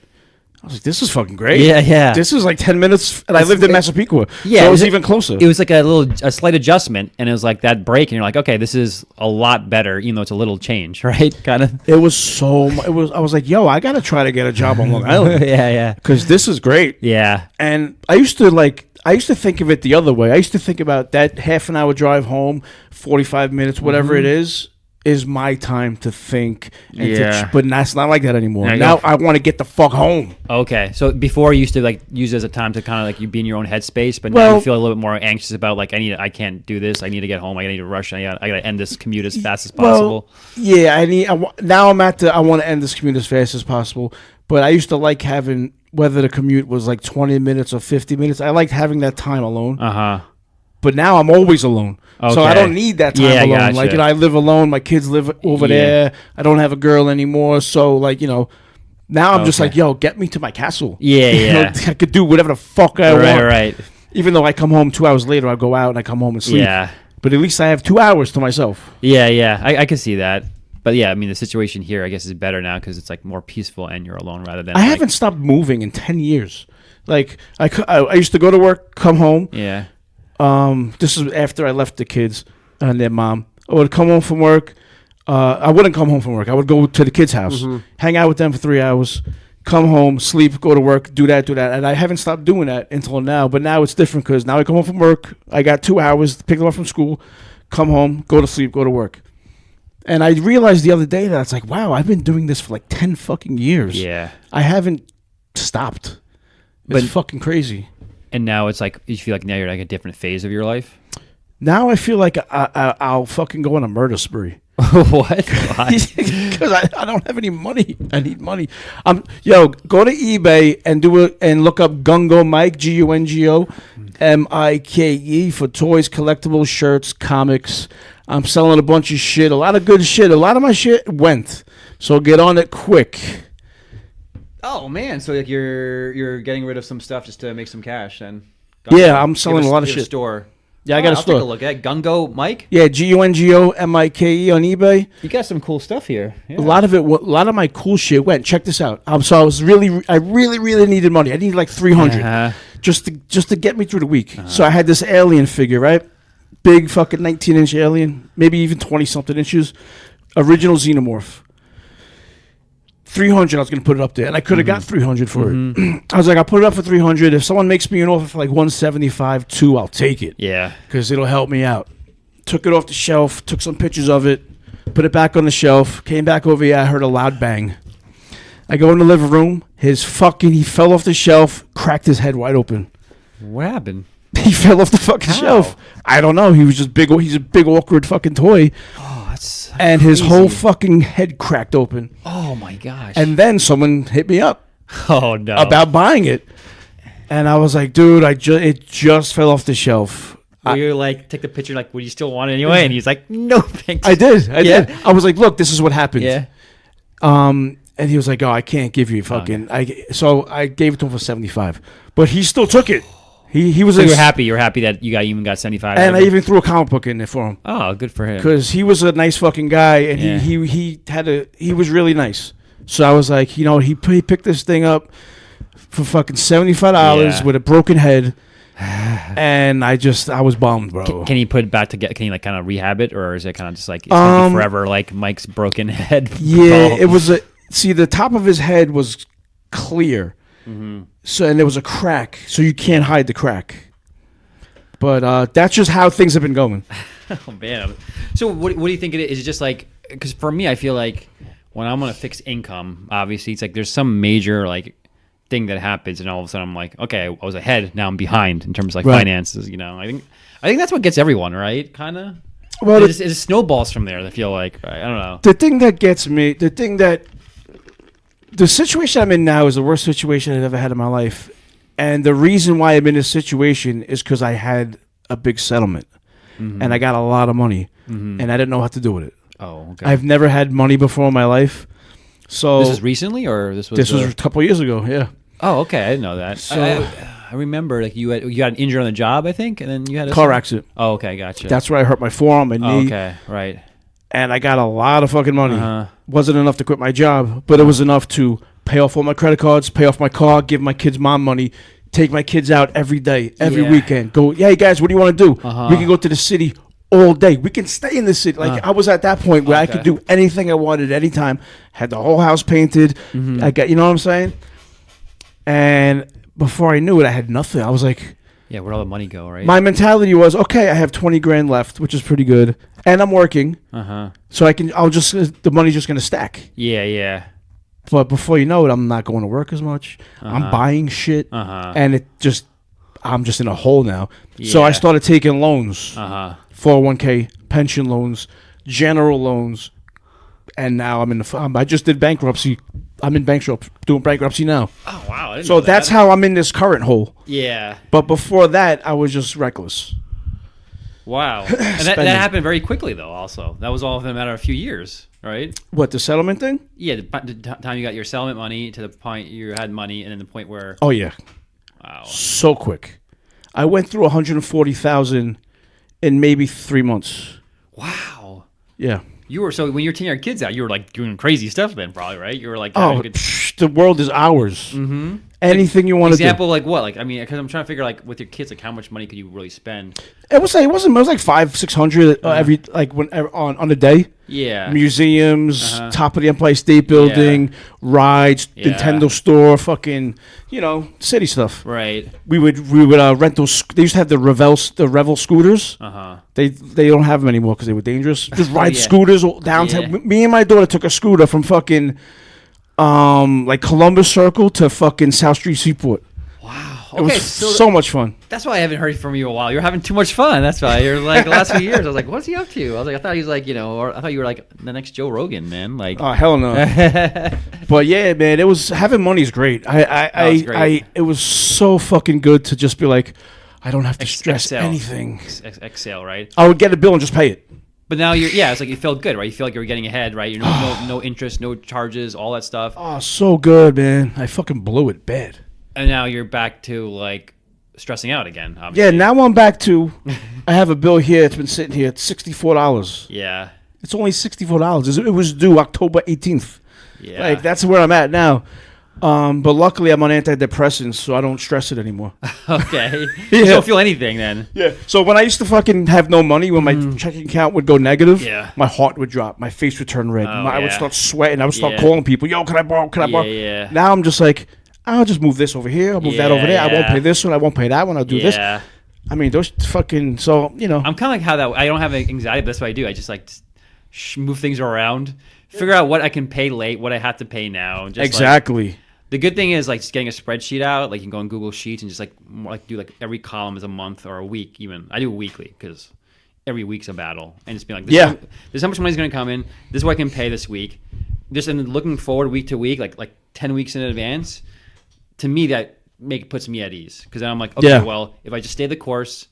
I was like, "This is fucking great." Yeah. This is like 10 minutes, and I lived in Massapequa. Yeah, so it was it- even closer. It was like a slight adjustment, and it was like that break, and you're like, okay, this is a lot better, even though it's a little change, right? Kind of. It was so. It was. I was like, "Yo, I gotta try to get a job on Long Island." Yeah. Because this is great. Yeah. And I used to think of it the other way. I used to think about that half an hour drive home, 45 minutes, whatever it is my time to think. And Yeah. but that's not like that anymore. Yeah, Now yeah. I want to get the fuck home. Okay, so before you used to like use it as a time to kind of like you be in your own headspace, but now Well- you feel a little bit more anxious about like I can't do this. I need to get home. I need to rush. I gotta end this commute as fast as possible. Well, yeah, now I'm I want to end this commute as fast as possible. But I used to like having, whether the commute was like 20 minutes or 50 minutes, I liked having that time alone. Uh-huh. But now I'm always alone. So I Okay. don't need that time Yeah, alone. gotcha. Like, I live alone. My kids live over Yeah. there. I don't have a girl anymore. So, like, now I'm just Okay. like, yo, get me to my castle. Yeah, You know, yeah. I could do whatever the fuck I want. Right. Even though I come home 2 hours later, I go out and I come home and sleep. Yeah. But at least I have 2 hours to myself. Yeah. I can see that. But yeah, I mean, the situation here, I guess, is better now because it's like more peaceful and you're alone rather than. I haven't stopped moving in 10 years. Like, I used to go to work, come home. Yeah. This is after I left the kids and their mom. I would come home from work. I wouldn't come home from work. I would go to the kids' house, hang out with them for 3 hours, come home, sleep, go to work, do that. And I haven't stopped doing that until now. But now it's different because now I come home from work. I got 2 hours to pick them up from school, come home, go to sleep, go to work. And I realized the other day that it's like, wow, I've been doing this for like 10 fucking years. Yeah. I haven't stopped. It's fucking crazy. And now it's like you feel like now you're like a different phase of your life. Now I feel like I'll fucking go on a murder spree. What? Why? Because I don't have any money. I need money. Go to eBay and look up Gungo Mike, Gungo Mike for toys, collectibles, shirts, comics. I'm selling a bunch of shit, a lot of good shit. A lot of my shit went, so get on it quick. Oh man, so like you're getting rid of some stuff just to make some cash then? Yeah, I'm selling a lot of You have shit. Store. Yeah, I got a I'll store. Take a look at Gungo Mike. Yeah, Gungo Mike on eBay. You got some cool stuff here. Yeah. A lot of my cool shit went. Check this out. So I really needed money. I needed like 300 Uh-huh. just to get me through the week. So I had this alien figure, right? Big fucking 19-inch alien, maybe even 20-something inches, original xenomorph. 300. I was gonna put it up there, and I could have got 300 for it. I was like, I'll put it up for 300. If someone makes me an offer for like 175, I'll take it. Yeah. Because it'll help me out. Took it off the shelf, took some pictures of it, put it back on the shelf, came back over here, I heard a loud bang. I go in the living room, he fell off the shelf, cracked his head wide open. What happened? He fell off the fucking shelf. I don't know, he was just big, he's a big awkward fucking toy. Oh, that's And his whole fucking head cracked open. Oh my gosh. And then someone hit me up oh no. about buying it. And I was like, dude, it just fell off the shelf. Well, you're like, take the picture, like, would you still want it anyway? And he's like, no, thanks. I did. Yeah. I was like, look, this is what happened. Yeah. And he was like, "Oh, I can't give you fucking." So I gave it to him for 75, but he still took it. He was. So you're happy. You're happy that you even got 75. And I even threw a comic book in there for him Oh, good for him. because he was a nice fucking guy, and Yeah. he was really nice. So I was like, he picked this thing up for fucking $75 Yeah. with a broken head, and I was bummed, bro. Can he put it back together? Can he like kind of rehab it, or is it kind of just like it's gonna be forever like Mike's broken head? Yeah, ball? it was the top of his head was clear. So and there was a crack, so you can't hide the crack. But that's just how things have been going. Oh man. So what do you think it is? Is it just like, because for me, I feel like when I'm on a fixed income, obviously it's like there's some major like thing that happens, and all of a sudden I'm like, okay, I was ahead, now I'm behind in terms of like finances. You know, I think that's what gets everyone, right? Kind of. Well, it snowballs from there. I feel like, right? I don't know. The thing that gets me, the situation I'm in now is the worst situation I've ever had in my life. And the reason why I'm in this situation is because I had a big settlement, and I got a lot of money, and I didn't know what to do with it. Oh, okay. I've never had money before in my life. So this is recently, or this was a couple of years ago. Yeah. Oh, okay. I didn't know that. So I remember like you had an injury on the job, I think, and then you had a car accident. Oh, okay, gotcha. That's where I hurt my forearm, my knee. Okay, right. And I got a lot of fucking money. Wasn't enough to quit my job, but it was enough to pay off all my credit cards, pay off my car, give my kids mom money, take my kids out every day, every weekend. Go, hey guys, what do you want to do? We can go to the city all day. We can stay in the city. Like I was at that point where I could do anything I wanted anytime. Had the whole house painted. I got, you know what I'm saying? And before I knew it, I had nothing. I was like, yeah, where'd all the money go, right? My mentality was, okay, I have 20 grand left, which is pretty good, and I'm working. So the money's just gonna stack. Yeah. But before you know it, I'm not going to work as much. I'm buying shit, and I'm just in a hole now. Yeah. So I started taking loans, 401k, pension loans, general loans, and now I just did bankruptcy. I'm in doing bankruptcy now. Oh wow! I didn't so know that. That's how I'm in this current hole. Yeah. But before that, I was just reckless. Wow. And that happened very quickly, though. Also, that was all in a matter of a few years, right? What, the settlement thing? Yeah, the time you got your settlement money to the point you had money, and then the point where. Oh yeah. Wow. So quick. I went through 140,000 in maybe 3 months. Wow. Yeah. You were when you were taking your kids out, you were like doing crazy stuff then, probably, right? You were like, the world is ours. Anything you want to do. Example, like what? Like, I mean, because I'm trying to figure, like, with your kids, like, how much money could you really spend? It was like 500-600 every on a day. Yeah. Museums, top of the Empire State Building, rides, Nintendo store, fucking, city stuff. Right. We would rent those. They used to have the Revel scooters. They don't have them anymore because they were dangerous. Just ride scooters downtown. Yeah. Me and my daughter took a scooter from fucking like Columbus Circle to fucking South Street Seaport. Wow. It was so much fun. That's why I haven't heard from you in a while. You're having too much fun. That's why you're like the last few years. I was like, what's he up to? I was like, I thought he was like, or I thought you were like the next Joe Rogan, man. Like, oh hell no. But yeah, man, having money is great. It was so fucking good to just be like, I don't have to stress anything. Exhale, right? I would get a bill and just pay it. But now it's like you felt good, right? You feel like you're getting ahead, right? You're no interest, no charges, all that stuff. Oh, so good, man. I fucking blew it bad. And now you're back to like stressing out again, obviously. Yeah, now I'm back to I have a bill here, it's been sitting here, it's $64. Yeah. It's only $64. It was due October 18th. Yeah. Like that's where I'm at now. But luckily I'm on antidepressants, so I don't stress it anymore. Okay. You don't feel anything then. Yeah. So when I used to fucking have no money, when my checking account would go negative, my heart would drop, my face would turn red, I would start sweating, I would start calling people, yo, can I borrow? Yeah. Now I'm just like, I'll just move this over here, I'll move that over there, I won't pay this one, I won't pay that one, I'll do this. I mean, those fucking, so, I'm kind of like how that, I don't have anxiety, but that's what I do. I just like move things around, figure out what I can pay late, what I have to pay now. Just exactly. The good thing is like just getting a spreadsheet out, like you can go on Google Sheets and just like do like every column is a month or a week even. I do it weekly because every week's a battle, and just be like, this is how much money's going to come in. This is what I can pay this week. Just and looking forward week to week, like 10 weeks in advance. To me, that puts me at ease because then I'm like, okay, well, if I just stay the course,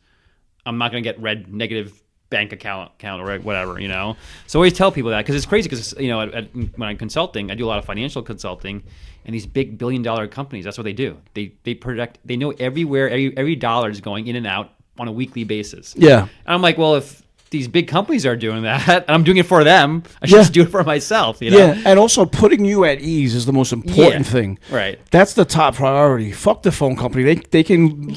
I'm not going to get negative bank account or whatever, So I always tell people that because it's crazy because when I'm consulting, I do a lot of financial consulting. And these big billion-dollar companies, that's what they do. They project. They know everywhere every dollar is going in and out on a weekly basis. Yeah. And I'm like, well, if these big companies are doing that, and I'm doing it for them. I should just do it for myself, you know? Yeah, and also putting you at ease is the most important thing. Right. That's the top priority. Fuck the phone company. They can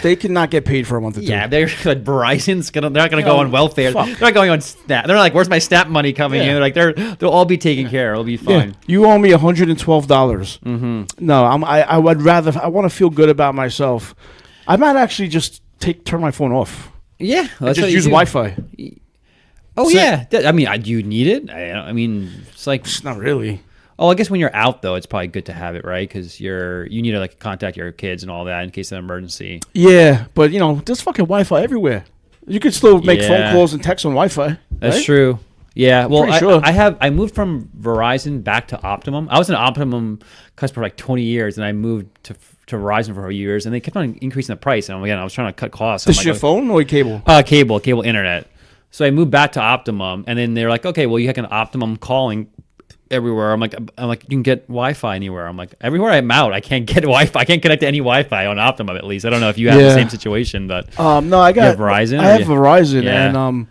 they cannot get paid for a month or two. Yeah, they're like Verizon's they're not gonna go on welfare. fuck. They're not going on Snap. They're like, where's my Snap money coming in? They're like, they'll all be taken care. It'll be fine. Yeah. You owe me $112. Mm-hmm. No, I would rather. I want to feel good about myself. I might actually just turn my phone off. Yeah, that's Just use Wi-Fi. Oh yeah, I mean, do you need it? I mean, it's like It's not really. Oh, I guess when you're out though, it's probably good to have it, right? Because you need to like contact your kids and all that in case of an emergency. Yeah, but there's fucking Wi-Fi everywhere. You could still make phone calls and text on Wi-Fi. That's right? true. Yeah, well, Sure. I moved from Verizon back to Optimum. I was an Optimum customer for like 20 years, and I moved to Verizon for years, and they kept on increasing the price. And I was trying to cut costs. This your phone or cable? Cable internet. So I moved back to Optimum, and then they're like, okay, well, you have an Optimum calling everywhere. I'm like, you can get Wi-Fi anywhere. I'm like, everywhere I'm out, I can't get Wi-Fi. I can't connect to any Wi-Fi on Optimum. At least I don't know if you have the same situation, but no, I got Verizon. I have Verizon, Yeah. and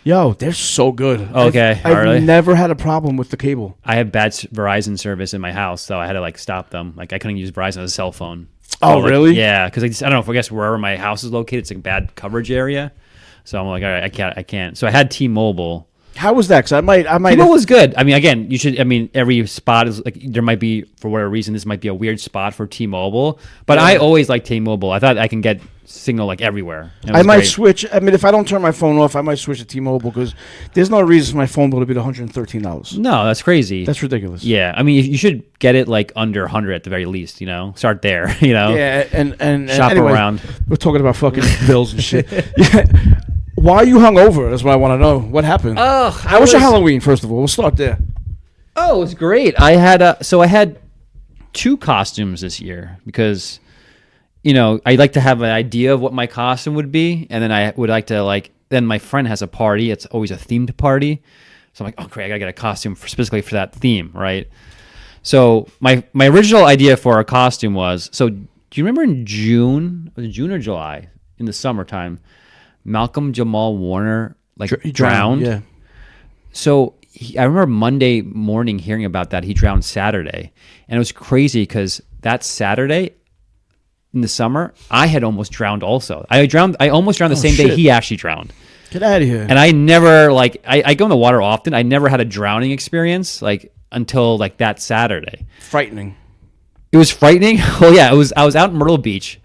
yo, they're so good. Okay, I've never had a problem with the cable. I have bad Verizon service in my house, so I had to like stop them. Like I couldn't use Verizon as a cell phone. Oh, like, really? Yeah, because I don't know. I guess wherever my house is located, it's a bad coverage area. So I'm like, all right, I can't. So I had T-Mobile. How was that? Because I might. T-Mobile was good. I mean, again, you should. I mean, every spot is like there might be for whatever reason this might be a weird spot for T-Mobile, but I always like T-Mobile. I thought I can get signal like everywhere. I might switch. I mean, if I don't turn my phone off, I might switch to T-Mobile because there's no reason for my phone bill to be $113. No, that's crazy. That's ridiculous. Yeah, I mean, you should get it like under 100 at the very least. Start there. Yeah, and shop anyway, around. We're talking about fucking bills and shit. Yeah. Why are you hungover? That's what I want to know. What happened? Oh, how was your Halloween? First of all, we'll start there. Oh, it was great. I had 2 costumes this year because, I like to have an idea of what my costume would be, and then I would like to Then my friend has a party. It's always a themed party, so I'm like, oh great, I gotta get a costume specifically for that theme, right? So my original idea for a costume was do you remember in June? Was it June or July in the summertime? Malcolm Jamal Warner He drowned. Yeah. So I remember Monday morning hearing about that. He drowned Saturday, and it was crazy because that Saturday in the summer, I had almost drowned. Also, I almost drowned the same day he actually drowned. Get out of here. And I never I go in the water often. I never had a drowning experience until that Saturday. Frightening. It was frightening. Well, yeah, I was out in Myrtle Beach.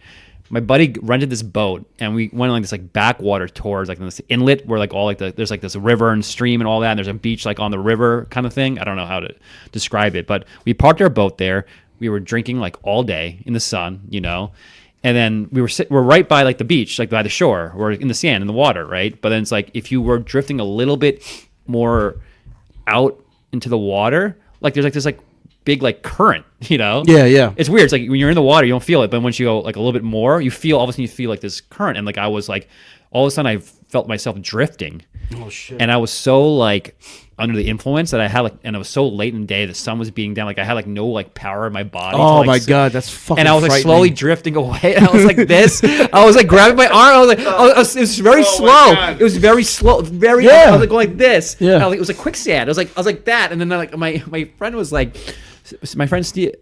My buddy rented this boat, and we went on this backwater tours, this inlet where there's this river and stream and all that, and there's a beach on the river kind of thing. I don't know how to describe it, but we parked our boat there. We were drinking all day in the sun, and then we're right by the beach, by the shore, or in the sand, in the water, right? But then it's if you were drifting a little bit more out into the water, there's this big current, Yeah. It's weird. It's when you're in the water, you don't feel it, but once you go a little bit more, you feel all of a sudden you feel this current, and I was all of a sudden I felt myself drifting. Oh shit. And I was so under the influence that I had and it was so late in the day, the sun was beating down, I had no power in my body. Oh my god, that's fucking. And I was frightening. slowly drifting away, and I was this. I was grabbing my arm. I was it was very slow. It was very slow, very. I was going like this. Yeah. It was quicksand. I was like that, and then my friend was my friend Steve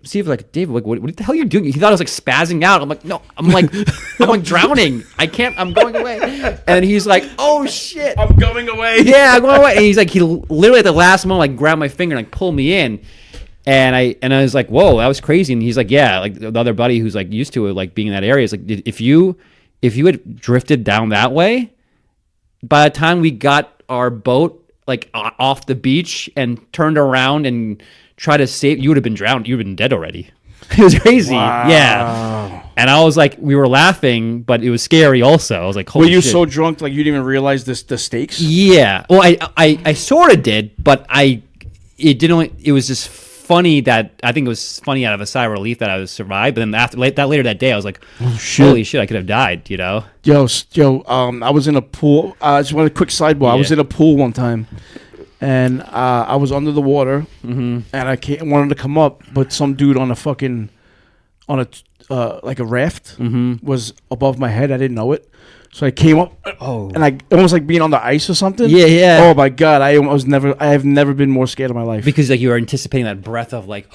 David, what the hell are you doing? He thought I was spazzing out. I'm no, I'm drowning. I can't. I'm going away. And he's oh shit, I'm going away. Yeah, I'm going away. And he's he literally at the last moment grabbed my finger and pulled me in. And I was whoa, that was crazy. And he's yeah, the other buddy who's used to it, being in that area is if you had drifted down that way, by the time we got our boat off the beach and turned around and try to save, you would have been drowned. You would have been dead already. It was crazy. Wow. Yeah. And I was we were laughing, but it was scary also. I was holy Were you shit. so drunk you didn't even realize the stakes? Yeah. Well, I sort of did, but it was just funny that I think it was funny out of a sigh of relief that I was survived. But then later that day, I was oh, shit. holy shit, I could have died, Yo, I was in a pool. I just want a quick sidebar. Yeah. I was in a pool one time. And I was under the water, and I wanted to come up, but some dude on a like a raft was above my head. I didn't know it. So I came up, and I almost like being on the ice or something. Yeah, yeah. Oh my god, I have never been more scared in my life. Because like you were anticipating that breath of like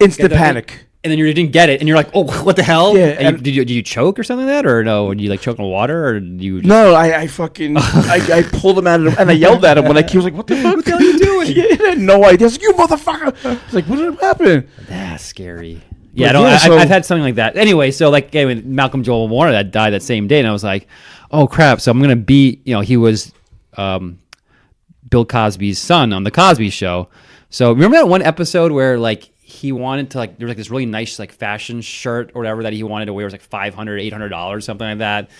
Instant panic. And then you didn't get it, and you're like, "Oh, what the hell?" Yeah. And did you choke or something like that, or no? Did you like choke on water, or did you? Just... No, I fucking I pulled him out of and I yelled at him when he was like, "What the fuck? What the hell are you doing?" Yeah, I had no idea. I was like, "You motherfucker!" I was like, "What did happen?" That's scary. Yeah, I've had something like that. Anyway, so like Malcolm Joel Warner that died that same day, and I was like, "Oh crap!" So I'm gonna be, he was Bill Cosby's son on the Cosby Show. So remember that one episode where like he wanted to there was like this really nice like fashion shirt or whatever that he wanted to wear. It was like $500, $800, something like that.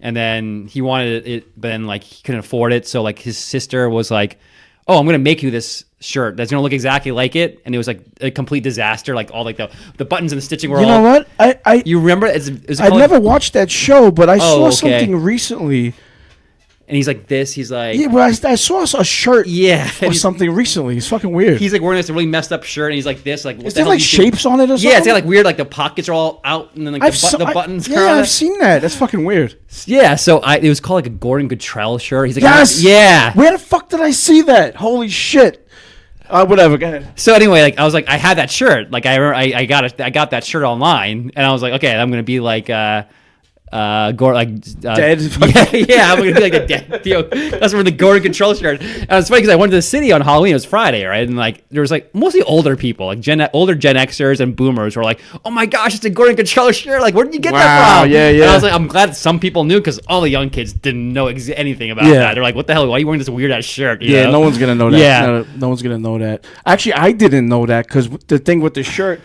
And then he wanted it, but then like he couldn't afford it. So like his sister was like, "Oh, I'm gonna make you this shirt that's gonna look exactly like it." And it was like a complete disaster. Like all like the buttons and the stitching were all. You know what? You remember? I've never watched that show, but I saw something recently. And he's like this. He's like, yeah, well, I saw a shirt, or something recently. It's fucking weird. He's like wearing this really messed up shirt, and he's like this. Like, is there like shapes on it or something? Yeah, it's got like weird, like the pockets are all out, and then like the buttons. Yeah, I've seen that. That's fucking weird. Yeah, so it was called like a Gordan Gartrell shirt. He's like, yes, yeah. Where the fuck did I see that? Holy shit. Whatever. Go ahead. So anyway, like I was like, I had that shirt. Like I got that shirt online, and I was like, okay, I'm gonna be like. Dead. Yeah, I'm gonna be like a dead. That's where the Gordan Gartrell shirt. And it's funny because I went to the city on Halloween. It was Friday, right? And like there was like mostly older people, like older Gen Xers and Boomers, who were like, "Oh my gosh, it's a Gordan Gartrell shirt! Like, where did you get that from?" Yeah, yeah. And I was like, I'm glad some people knew because all the young kids didn't know anything about that. They're like, "What the hell? Why are you wearing this weird ass shirt?" You know? No one's gonna know that. Yeah, no one's gonna know that. Actually, I didn't know that because the thing with the shirt.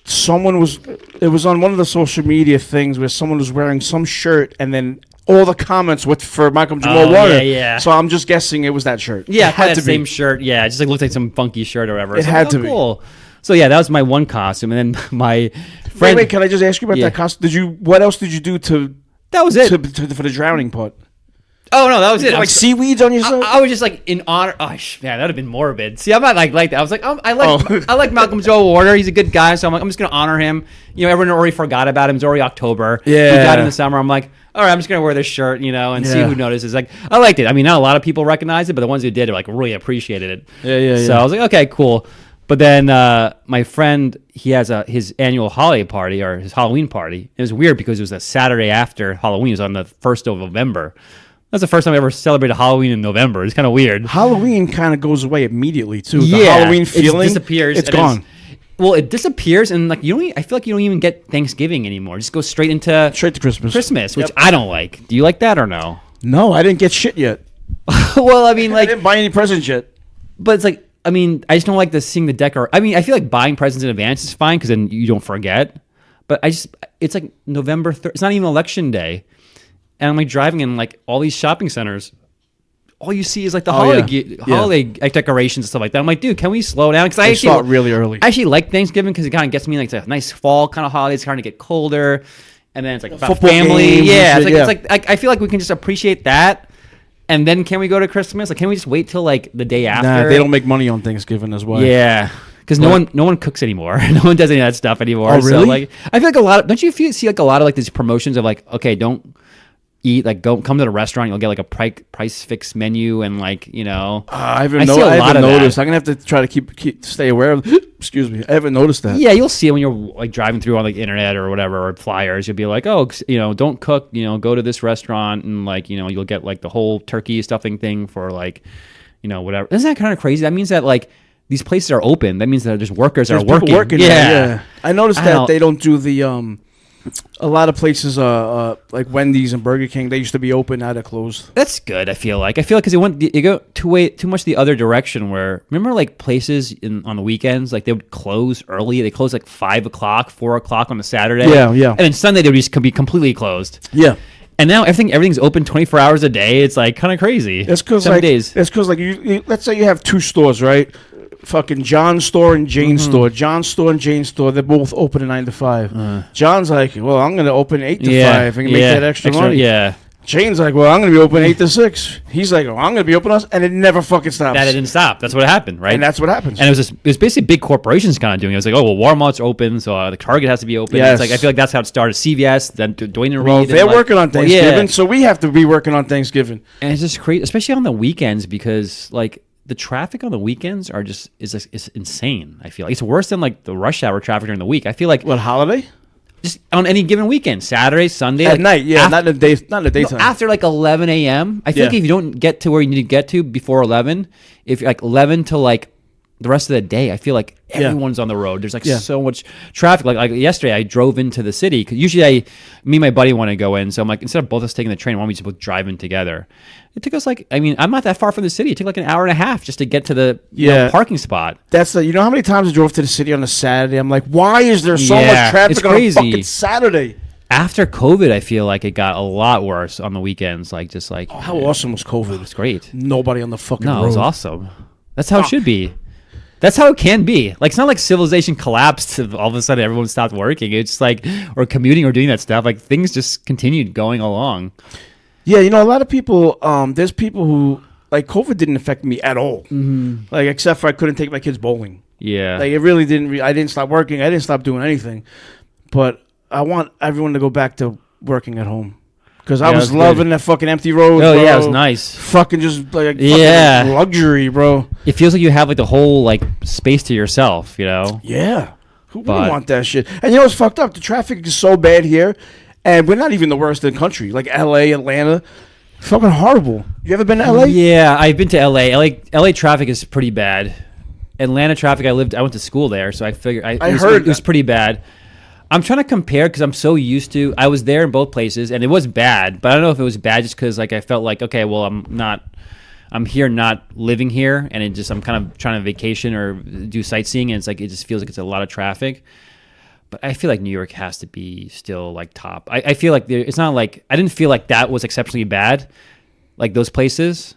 It was on one of the social media things where someone was wearing some shirt and then all the comments were for Malcolm Jamal Warner. Yeah. So I'm just guessing it was that shirt. Yeah, it had that same shirt. Yeah, it just like looked like some funky shirt or whatever. It had to be. Cool. So yeah, that was my one costume, and then my friend. Wait, can I just ask you about that costume? What else did you do to? That was it for the drowning part. Oh no, that was it. Like seaweeds on yourself? I was just like in honor. Oh man, that would have been morbid. See, I'm not like that. I was like, I like Malcolm Joel Warner. He's a good guy, so I'm like, I'm just gonna honor him. Everyone already forgot about him. It's already October. Yeah, he died in the summer. I'm like, all right, I'm just gonna wear this shirt, and see who notices. Like, I liked it. I mean, not a lot of people recognize it, but the ones who did, like, really appreciated it. Yeah. So I was like, okay, cool. But then my friend, he has his annual holiday party or his Halloween party. It was weird because it was a Saturday after Halloween. It was on the 1st of November. That's the first time I ever celebrated Halloween in November. It's kind of weird. Halloween kind of goes away immediately too. Yeah, the Halloween feeling it disappears. It's gone. It disappears, and like I feel like you don't even get Thanksgiving anymore. It just goes straight to Christmas, which I don't like. Do you like that or no? No, I didn't get shit yet. Well, I mean, like I didn't buy any presents yet. But it's like, I mean, I just don't like seeing the decor. I mean, I feel like buying presents in advance is fine because then you don't forget. But it's like November 3rd. It's not even election day. And I'm like driving in like all these shopping centers. All you see is like the holiday decorations and stuff like that. I'm like, dude, can we slow down? Because I actually start really early. I actually like Thanksgiving because it kind of gets me like it's a nice fall kind of holiday. It's starting to get colder, and then it's like about football family. Yeah, it's like I feel like we can just appreciate that. And then can we go to Christmas? Like, can we just wait till like the day after? Nah, they don't make money on Thanksgiving as well. Yeah. Because no one cooks anymore. No one does any of that stuff anymore. Oh, really? So like, I feel like don't you see like a lot of like these promotions of like, okay, don't eat, like come to the restaurant, you'll get like a price fixed menu and like, I haven't noticed. I'm gonna have to try to stay aware of excuse me. I haven't noticed that. Yeah, you'll see it when you're like driving through on like the internet or whatever, or flyers. You'll be like, oh, don't cook, go to this restaurant and like, you'll get like the whole turkey stuffing thing for like, whatever. Isn't that kind of crazy? That means that like these places are open. That means that there's workers are working. Yeah. I noticed that they don't do the a lot of places like Wendy's and Burger King, they used to be open, now they're closed. That's good. I feel like because you go too much the other direction. Where remember like places on the weekends, like they would close early. They close like 5 o'clock, 4 o'clock on a Saturday. Yeah. And then Sunday they would just be completely closed. Yeah. And now everything's open 24 hours a day. It's like kind of crazy. That's because you let's say you have two stores, right? Fucking John's store and Jane's store. John's store and Jane's store, they're both open at 9 to 5. John's like, well, I'm going to open 8 to 5 and make that extra money. Yeah. Shane's like, well, I'm going to be open 8 to 6. He's like, oh, I'm going to be open us, and it never fucking stops. That it didn't stop. That's what happened, right? And that's what happens. And it was basically big corporations kind of doing it. It was like, oh, well, Walmart's open, so the Target has to be open. Yes. It's like I feel like that's how it started. CVS, then Dwayne and Well, Reed. they're and working on Thanksgiving, yeah. so we have to be working on Thanksgiving. And it's just crazy, especially on the weekends, because like the traffic on the weekends is insane. I feel like it's worse than like the rush hour traffic during the week. I feel like What, holiday? just on any given weekend, Saturday, Sunday, At like, night, yeah, not in the daytime. after like 11 a.m. I feel like Yeah. if you don't get to where you need to get to before 11, if you're like 11 to like the rest of the day, I feel like everyone's on the road. There's like so much traffic. Like yesterday, I drove into the city because usually me and my buddy want to go in. So I'm like, instead of both of us taking the train, why don't we just both drive in together? It took us like, I mean, I'm not that far from the city. It took like an hour and a half just to get to the parking spot. That's you know how many times I drove to the city on a Saturday? I'm like, why is there so Yeah, much traffic it's on crazy. a fucking Saturday? After COVID, I feel like it got a lot worse on the weekends. Like just like How awesome was COVID? it's great. Nobody on the fucking No, road. it was awesome. That's how it should be. That's how it can be. Like it's not like civilization collapsed. All of a sudden, everyone stopped working. It's like or commuting or doing that stuff. Like things just continued going along. Yeah, you know, a lot of people, there's people who, like, COVID didn't affect me at all. Mm-hmm. Like, except for I couldn't take my kids bowling. Yeah. Like, it really didn't, I didn't stop working. I didn't stop doing anything. But I want everyone to go back to working at home. Because I was that's loving that fucking empty road, Oh bro. yeah, it was nice. Fucking just, like, Yeah. fucking luxury, bro. It feels like you have like the whole like space to yourself. You know. Yeah. Who But- wouldn't want that shit? And you know what's fucked up? The traffic is so bad here. And we're not even the worst in the country. Like, L.A., Atlanta. Fucking horrible. You ever been to L.A.? Yeah, I've been to LA. LA traffic is pretty bad. Atlanta traffic, I went to school there, so I figured it was pretty bad. I'm trying to compare because I'm so used to. I was there in both places, and it was bad. But I don't know if it was bad just because like I felt like okay, well I'm here not living here, and I'm kind of trying to vacation or do sightseeing, and it's like it just feels like it's a lot of traffic. But I feel like New York has to be still like top. I feel like it's not like I didn't feel like that was exceptionally bad, like those places.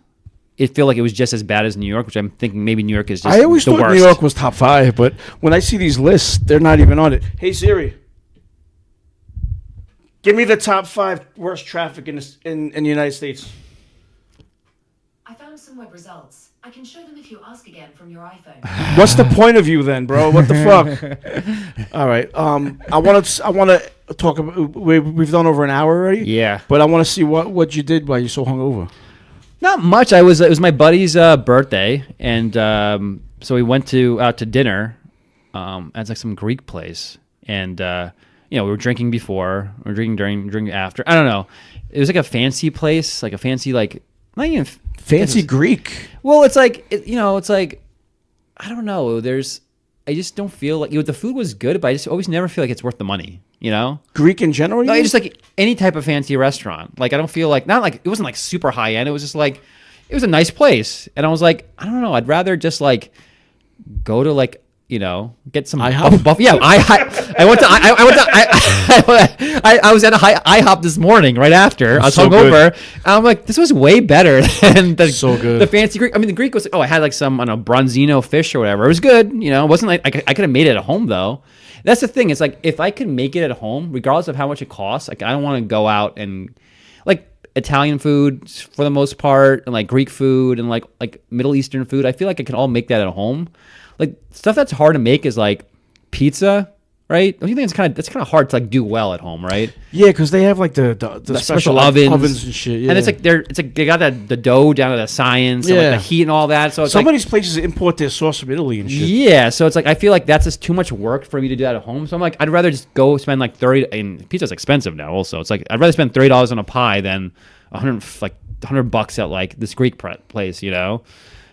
It felt like it was just as bad as New York, which I'm thinking maybe New York is just I always the thought worst. New York was top 5, but when I see these lists, they're not even on it. Hey Siri, give me the top 5 worst traffic in the United States. I found some web results. I can show them if you ask again from your iPhone. What's the point of you then, bro? What the fuck? All right. I want to talk about. We've done over an hour already. Yeah. But I want to see what you did while you're so hungover. Not much. It was my buddy's birthday, and so we went out to dinner at like some Greek place, and we were drinking before, we were drinking during, drinking after. I don't know. It was like a fancy place, like a fancy like not even Fancy Greek. Well, it's like it's like I don't know. I just don't feel like the food was good, but I just always never feel like it's worth the money. You know, Greek in general. no, just like any type of fancy restaurant. Like I don't feel like not like it wasn't like super high end. It was just like it was a nice place, and I was like I don't know. I'd rather just like go to like get some IHOP? Yeah, I went to I was at IHOP this morning right after I was So hungover. And I'm like, this was way better than So good. the fancy Greek. I mean, the Greek was I had like some bronzino fish or whatever. It was good. It wasn't like I could have made it at home though. That's the thing. It's like if I could make it at home, regardless of how much it costs, like I don't want to go out and like Italian food for the most part, and like Greek food and like Middle Eastern food. I feel like I can all make that at home. Like stuff that's hard to make is like pizza, right? Don't you think that's kind of hard to like do well at home, right? Yeah, because they have like the special like, ovens and shit. Yeah. And it's like they got the dough down to the science, and like the heat and all that. So it's some like, of these places import their sauce from Italy and shit. yeah, so it's like I feel like that's just too much work for me to do that at home. So I'm like, I'd rather just go spend like $30. And pizza's expensive now, also. It's like I'd rather spend $30 on a pie than $100 at like this Greek place. Same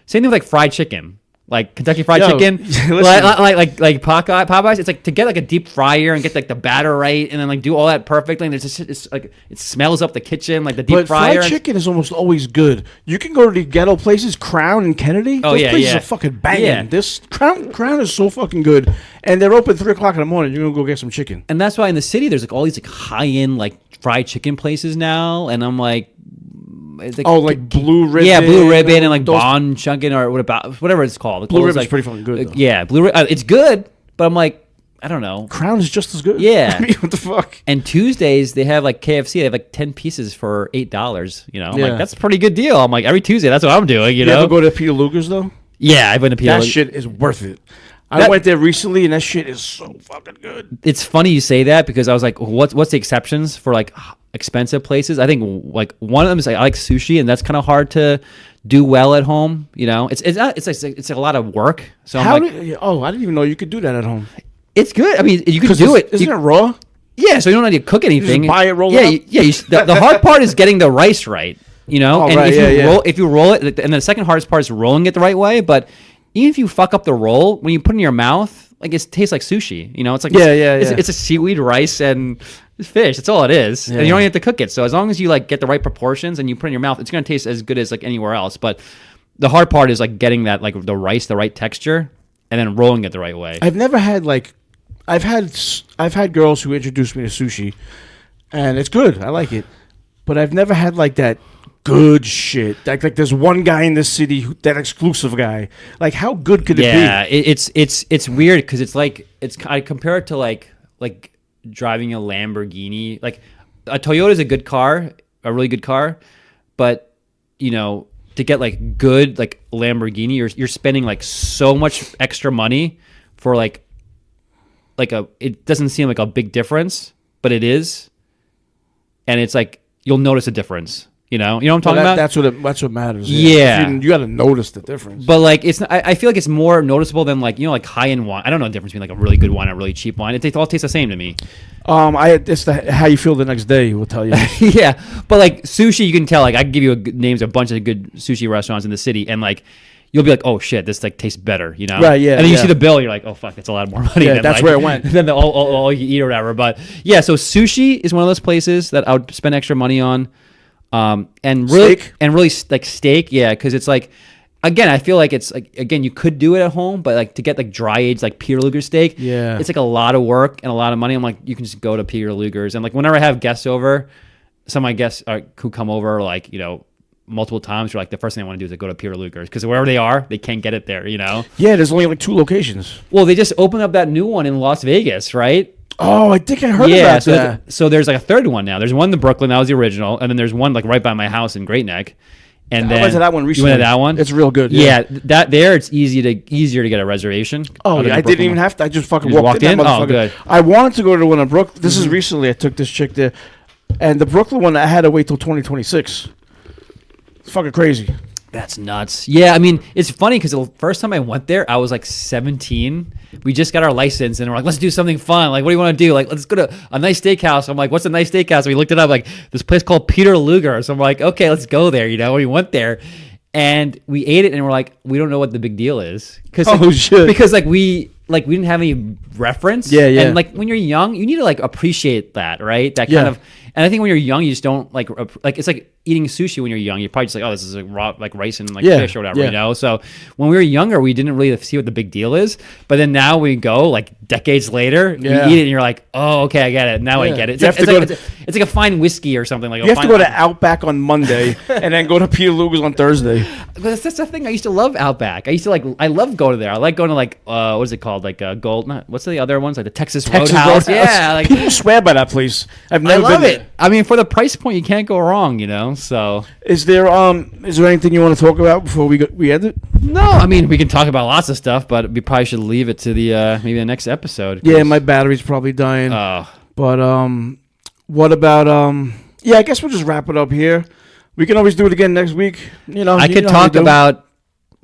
thing with like fried chicken. Like Kentucky Fried Chicken, like Popeyes. It's like to get like a deep fryer and get like the batter right, and then like do all that perfectly. And it's like it smells up the kitchen, like the deep fryer. Fried chicken is almost always good. You can go to the ghetto places, Crown and Kennedy. Oh, Those yeah, places yeah. are fucking banging. Yeah. This Crown is so fucking good, and they're open 3:00 in the morning. You're gonna go get some chicken. And that's why in the city there's like all these like high end like fried chicken places now, and I'm like. It's like, like Blue Ribbon. Yeah, Blue Ribbon and like those- Bon Chunkin or whatever it's called. Blue Ribbon's like, pretty fucking good, though. Yeah, Blue Ribbon. It's good, but I'm like, I don't know. Crown is just as good. Yeah. I mean, what the fuck? And Tuesdays they have like KFC. They have like 10 pieces for $8. You know, I'm Yeah. like, that's a pretty good deal. I'm like, every Tuesday, that's what I'm doing. You You know, ever go to Peter Luger's though? yeah, I've been to Peter. That shit is worth it. I That- went there recently, and that shit is so fucking good. It's funny you say that because I was like, what's the exceptions for like expensive places? I think like one of them is like, I like sushi, and that's kind of hard to do well at home. You know, it's a lot of work. So I'm like, I didn't even know you could do that at home. it's good. I mean, you can do it. Isn't You- it raw? Yeah, so you don't have to cook anything. buy it, roll yeah, it up? The hard part is getting the rice right. You know, Oh, and right, if you roll it, and the second hardest part is rolling it the right way. But even if you fuck up the roll, when you put it in your mouth, like it tastes like sushi. You know, it's like it's a seaweed, rice, and fish. That's all it is, and you don't even have to cook it. So as long as you like get the right proportions and you put it in your mouth, it's gonna taste as good as like anywhere else. But the hard part is like getting that like the rice, the right texture, and then rolling it the right way. I've never had like, I've had girls who introduced me to sushi, and it's good. I like it, but I've never had like that good shit. Like there's one guy in this city, that exclusive guy. Like, how good could it be? Yeah, it's weird because it's like I compare it to like driving a Lamborghini. Like a Toyota is a good car, a really good car, but you know, to get like good like Lamborghini, you're spending like so much extra money for like it doesn't seem like a big difference, but it is, and it's like you'll notice a difference. You know what I'm talking about? That's what matters. Yeah. You got to notice the difference. But like I feel like it's more noticeable than like, you know, like high end wine. I don't know the difference between like a really good wine and a really cheap wine. It all tastes the same to me. It's how you feel the next day will tell you. Yeah, but like sushi, you can tell. Like I can give you names of a bunch of good sushi restaurants in the city, and like you'll be like, oh shit, this like tastes better, you know? Right, yeah, And then you yeah. see the bill, you're like, oh fuck, that's a lot more money. Yeah, than, that's like, where it went. Than all you eat or whatever. But yeah, so sushi is one of those places that I would spend extra money on. And really, Steak? like steak, yeah, because it's like, again, I feel like it's like, again, you could do it at home, but like to get like dry aged like Peter Luger steak, Yeah. it's like a lot of work and a lot of money. I'm like, you can just go to Peter Luger's, and like whenever I have guests over, some of my guests who come over like, you know, multiple times, you're like, the first thing I want to do is like, go to Peter Luger's because wherever they are, they can't get it there, you know? Yeah, there's only like 2 locations. Well, they just opened up that new one in Las Vegas, right? Oh, I think I heard about that. So there's like a third one now. There's one in Brooklyn, that was the original, and then there's one like right by my house in Great Neck. And I then went to that one recently. You went to that one? It's real good. Yeah, that there it's easier to get a resident. Oh, yeah, I didn't even have to. I just fucking You just walked walked in. in? That Oh, motherfucker. good. I wanted to go to the one in Brooklyn. This is recently. I took this chick there, and the Brooklyn one I had to wait till 2026. It's fucking crazy. That's nuts. Yeah, I mean, it's funny because the first time I went there, I was like 17. We just got our license, and we're like, let's do something fun. Like, what do you want to do? Like, let's go to a nice steakhouse. I'm like, what's a nice steakhouse? And we looked it up, like, this place called Peter Luger. So I'm like, okay, let's go there. You know, we went there, and we ate it, and we're like, we don't know what the big deal is. Oh, shit. Because, we didn't have any reference. Yeah, yeah. And, like, when you're young, you need to, like, appreciate that, right? That Yeah. kind of... And I think when you're young, you just don't like it's like eating sushi when you're young. You're probably just like, oh, this is like raw, like rice and like Yeah, fish or whatever, yeah. you know? So when we were younger, we didn't really see what the big deal is. But then now we go like decades later, Yeah. you eat it and you're like, oh, okay, I get it. Now I Yeah. get it. It's You like, have to it's, go like, it's like a fine whiskey or something. Like You have to go to Outback on Monday and then go to Peter Luger's on Thursday. But that's the thing. I used to love Outback. I love going to there. I like going to like, what is it called? Like Gold, what's the other ones? Like the Texas Roadhouse. Yeah. Like, People swear by that place. I've I never love been it. there. I mean, for the price point, you can't go wrong, you know? So... Is there anything you want to talk about before we end it? No, I mean, we can talk about lots of stuff, but we probably should leave it to the maybe the next episode. Yeah, my battery's probably dying. Oh, But what about yeah, I guess we'll just wrap it up here. We can always do it again next week. You know, I you could know how we talk do. about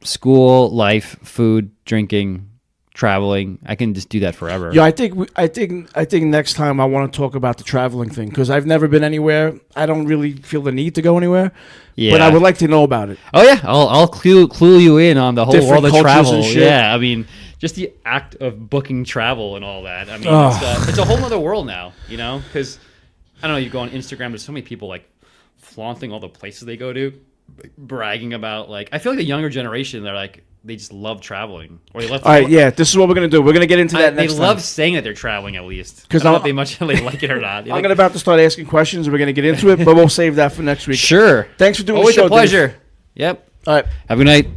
school, life, food, drinking, traveling. I can just do that forever. Yeah, I think next time I want to talk about the traveling thing because I've never been anywhere. I don't really feel the need to go anywhere. Yeah. But I would like to know about it. Oh yeah, I'll clue you in on the whole Different world of cultures travel. and shit. Yeah, I mean, just the act of booking travel and all that. I mean, it's a whole other world now. You know, because I don't know. You go on Instagram, there's so many people like flaunting all the places they go to, bragging about like. I feel like the younger generation, they're like they just love traveling, or they love. All right, yeah, this is what we're gonna do. We're gonna get into that They next love time. saying that they're traveling at least. 'Cause I don't know I'm- if they like it or not. I'm gonna about to start asking questions. And we're gonna get into it, but we'll save that for next week. Sure. Thanks for doing Always the show. a pleasure. Yep. All right. Have a good night.